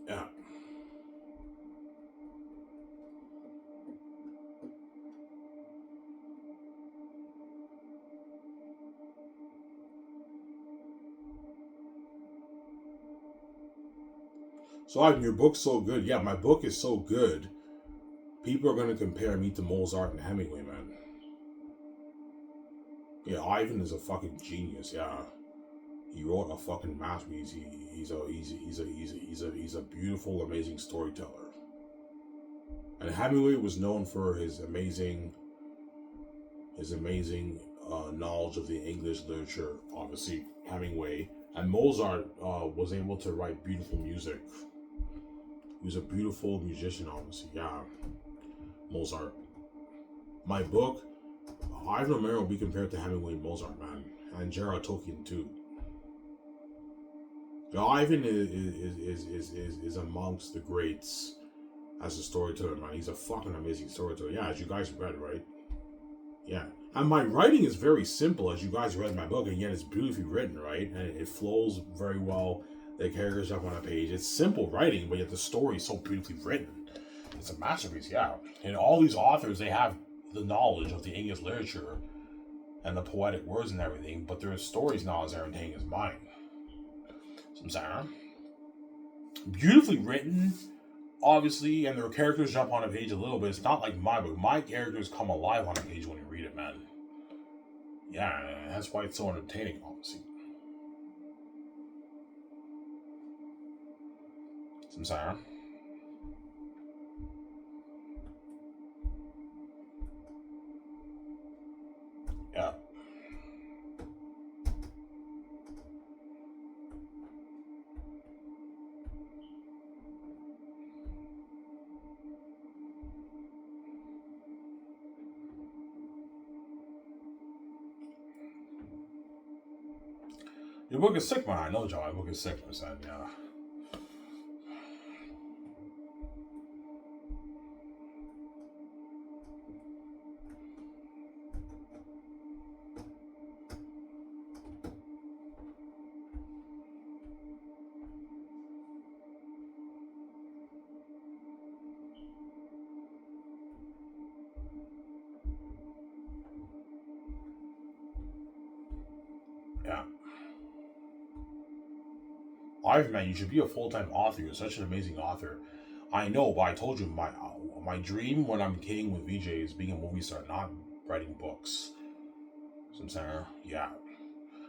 Yeah. So, Ivan, your book's so good. Yeah, my book is so good. People are going to compare me to Mozart and Hemingway, man. Yeah, Ivan is a fucking genius. Yeah, he wrote a fucking masterpiece. He's a beautiful, amazing storyteller. And Hemingway was known for his amazing knowledge of the English literature. Obviously, Hemingway and Mozart was able to write beautiful music. He was a beautiful musician, obviously. Yeah, Mozart. My book, Ivan Romero will be compared to Hemingway and Mozart, man, and Gerard Tolkien too. Ivan is amongst the greats as a storyteller, man. He's a fucking amazing storyteller. Yeah, as you guys read, right? Yeah. And my writing is very simple, as you guys read my book, and yet it's beautifully written, right? And it flows very well. The characters up on a page. It's simple writing, but yet the story is so beautifully written. It's a masterpiece, yeah. And all these authors, they have the knowledge of the English literature and the poetic words and everything, but their stories not as entertaining as mine. So I'm saying, beautifully written, obviously, and their characters jump on a page a little bit. It's not like my book. My characters come alive on a page when you read it, man. Yeah, that's why it's so entertaining, obviously. I'm saying? Yeah. Your book is sick, man. I know, John. My book is sick, man. Yeah. Yeah. Live, man, you should be a full-time author. You're such an amazing author. I know, but I told you my dream when I'm king with VJ is being a movie star, not writing books. So I'm saying, yeah,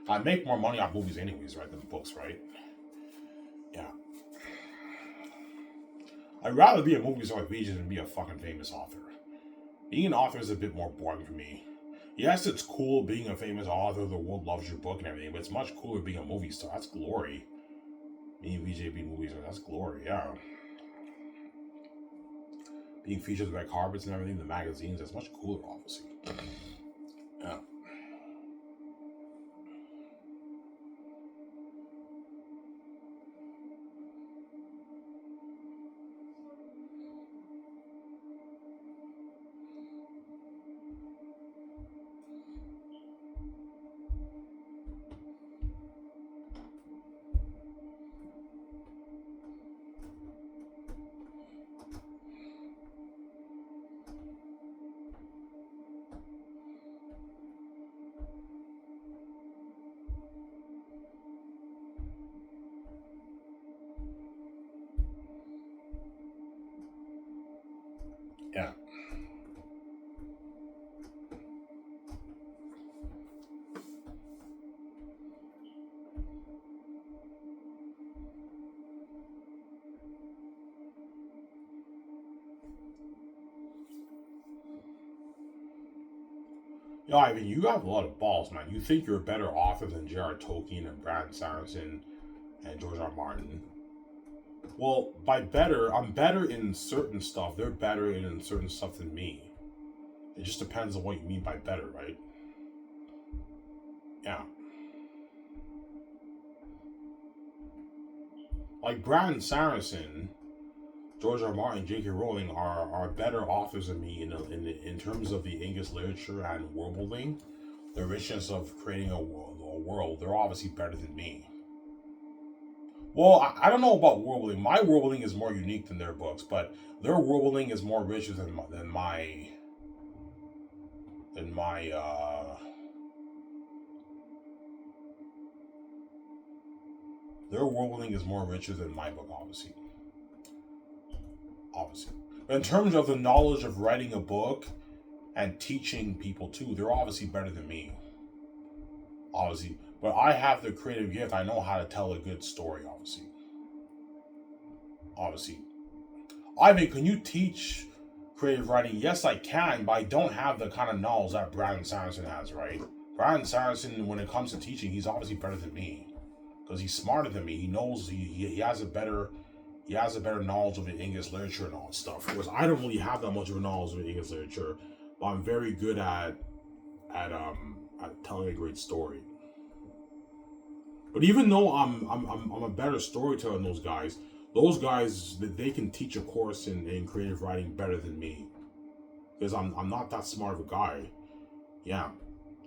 I make more money off movies anyways, right, than books, right? Yeah, I'd rather be a movie star like VJ than be a fucking famous author. Being an author is a bit more boring for me. Yes, it's cool being a famous author. The world loves your book and everything, but it's much cooler being a movie star. That's glory. Me and VJ being movie stars, that's glory. Yeah. Being featured on the red carpets and everything, the magazines, that's much cooler, obviously. Yeah. Yeah. Yo, I mean, you have a lot of balls, man. You think you're a better author than J.R. Tolkien and Brandon Sanderson and George R. R. Martin. Well, by better, I'm better in certain stuff. They're better in certain stuff than me. It just depends on what you mean by better, right? Yeah. Like Brandon Sanderson, George R. R. Martin, J.K. Rowling are better authors than me in terms of the English literature and world building. The richness of creating a world, they're obviously better than me. Well, I don't know about world building. My world building is more unique than their books, but their world building is more richer than my their world building is more richer than my book, obviously. But in terms of the knowledge of writing a book and teaching people too, they're obviously better than me, obviously. But I have the creative gift. I know how to tell a good story, obviously. I mean, can you teach creative writing? Yes, I can, but I don't have the kind of knowledge that Brandon Sanderson has, right? Brandon Sanderson, when it comes to teaching, he's obviously better than me because he's smarter than me. He knows he has a better knowledge of the English literature and all that stuff. Whereas I don't really have that much of a knowledge of the English literature, but I'm very good at telling a great story. But even though I'm a better storyteller than those guys they can teach a course in creative writing better than me because I'm not that smart of a guy. Yeah.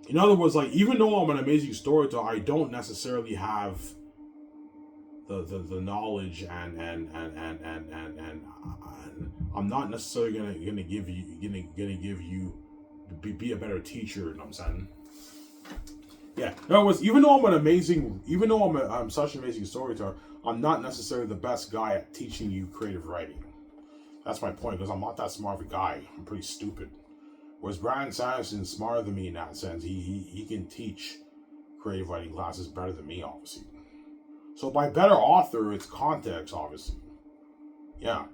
In other words, like even though I'm an amazing storyteller, I don't necessarily have the knowledge and I'm not necessarily gonna give you be a better teacher. You know what I'm saying? Yeah. In other words, even though I'm such an amazing storyteller, I'm not necessarily the best guy at teaching you creative writing. That's my point, because I'm not that smart of a guy. I'm pretty stupid. Whereas Brandon Sanderson's smarter than me in that sense. He can teach creative writing classes better than me, obviously. So by better author, it's context, obviously. Yeah.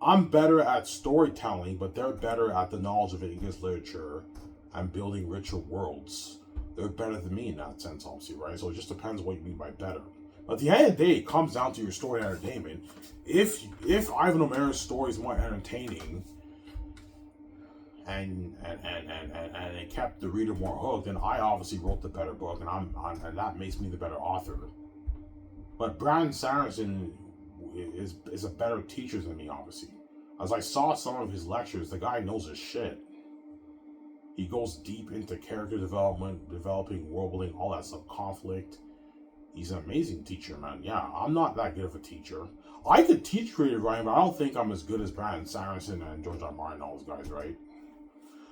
I'm better at storytelling, but they're better at the knowledge of English literature and building richer worlds. They're better than me in that sense, obviously, right? So it just depends what you mean by better. But at the end of the day, it comes down to your story and entertainment. If Ivan O'Mara's story is more entertaining and it kept the reader more hooked, then I obviously wrote the better book, and that makes me the better author. But Brandon Sanderson is a better teacher than me, obviously. As I saw some of his lectures, the guy knows his shit. He goes deep into character development, developing world building, all that stuff, conflict. He's an amazing teacher, man. Yeah, I'm not that good of a teacher. I could teach creative writing, but I don't think I'm as good as Brandon Sanderson and George R. R. Martin and all those guys, right?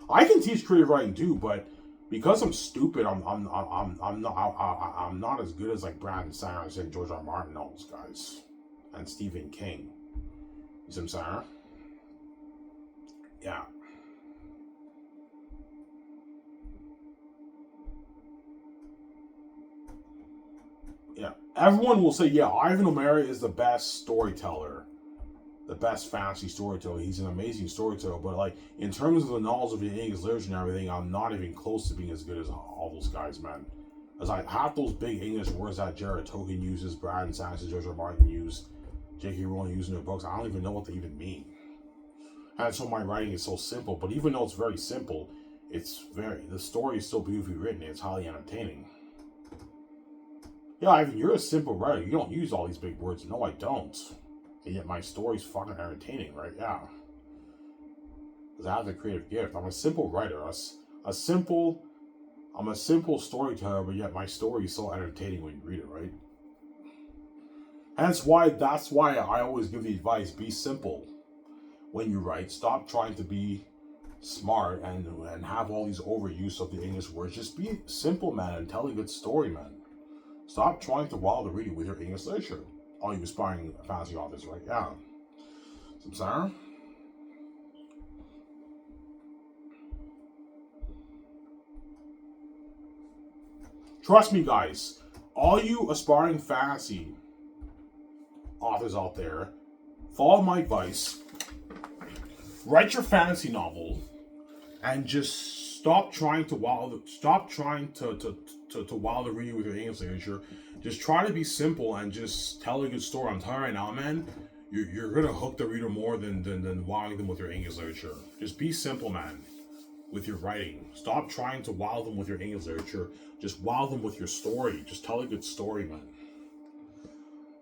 I can teach creative writing too, but because I'm stupid, I'm not as good as like Brandon Sanderson, George R. R. Martin, and all those guys, and Stephen King. You see what I'm saying? Yeah. Yeah. Everyone will say, yeah, Ivan O'Mara is the best storyteller, the best fantasy storyteller. He's an amazing storyteller, but like in terms of the knowledge of the English literature and everything, I'm not even close to being as good as all those guys, man. As I have those big English words that Jared Tolkien uses, Brandon Sanderson, George R. R. Martin use, J.K. Rowling using their books, I don't even know what they even mean. And so my writing is so simple, but even though it's very simple, the story is so beautifully written, it's highly entertaining. Yeah, Ivan, you're a simple writer. You don't use all these big words. No, I don't. And yet my story's fucking entertaining, right? Yeah. Because I have the creative gift. I'm a simple writer. I'm a simple storyteller, but yet my story is so entertaining when you read it, right? And that's why I always give the advice, be simple when you write. Stop trying to be smart and have all these overuse of the English words. Just be simple, man, and tell a good story, man. Stop trying to wow the reader with your English literature. All you aspiring fantasy authors, right? Yeah. Samsara? Trust me, guys. All you aspiring fantasy authors out there, follow my advice. Write your fantasy novel and just stop trying to wow the reader with your English literature. Just try to be simple and just tell a good story. I'm telling you right now, man, you're gonna hook the reader more than wowing them with your English literature. Just be simple, man, with your writing. Stop trying to wow them with your English literature. Just wow them with your story. Just tell a good story, man.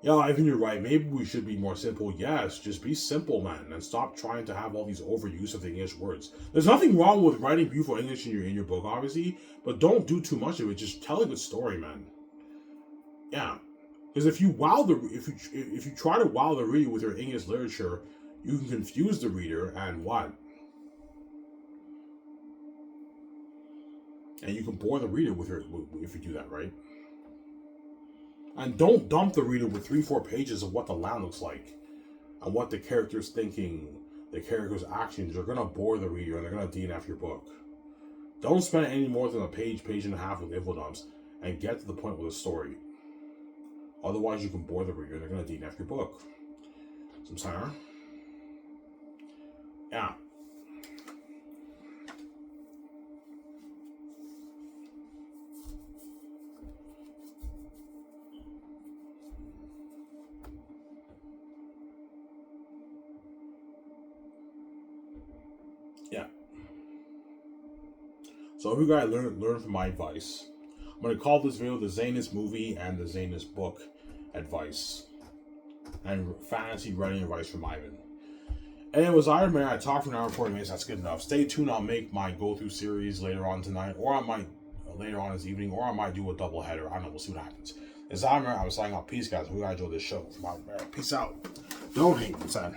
Yeah, Ivan, you're right. Maybe we should be more simple. Yes, just be simple, man, and stop trying to have all these overuse of the English words. There's nothing wrong with writing beautiful English in your book, obviously, but don't do too much of it. Just tell a good story, man. Yeah, because if you try to wow the reader with your English literature, you can confuse the reader and what? And you can bore the reader if you do that, right? And don't dump the reader with 3-4 pages of what the land looks like and what the character's thinking, the character's actions. You're gonna bore the reader and they're gonna DNF your book. Don't spend any more than a page and a half with info dumps and get to the point with the story. Otherwise, you can bore the reader and they're gonna DNF your book. Samsara? Yeah. Yeah. So if you guys learn from my advice, I'm going to call this video the Xanus Movie and the Xanus Book advice. And fantasy writing advice from Ivan. And it was Iron Man. I talked for an hour and 40 minutes. That's good enough. Stay tuned. I'll make my go-through series later on tonight. Or I might later on this evening. Or I might do a double header. I don't know. We'll see what happens. It's Iron Man. I was signing out. Peace, guys. We gotta enjoy this show from Iron Man. Peace out. Don't hate me, son.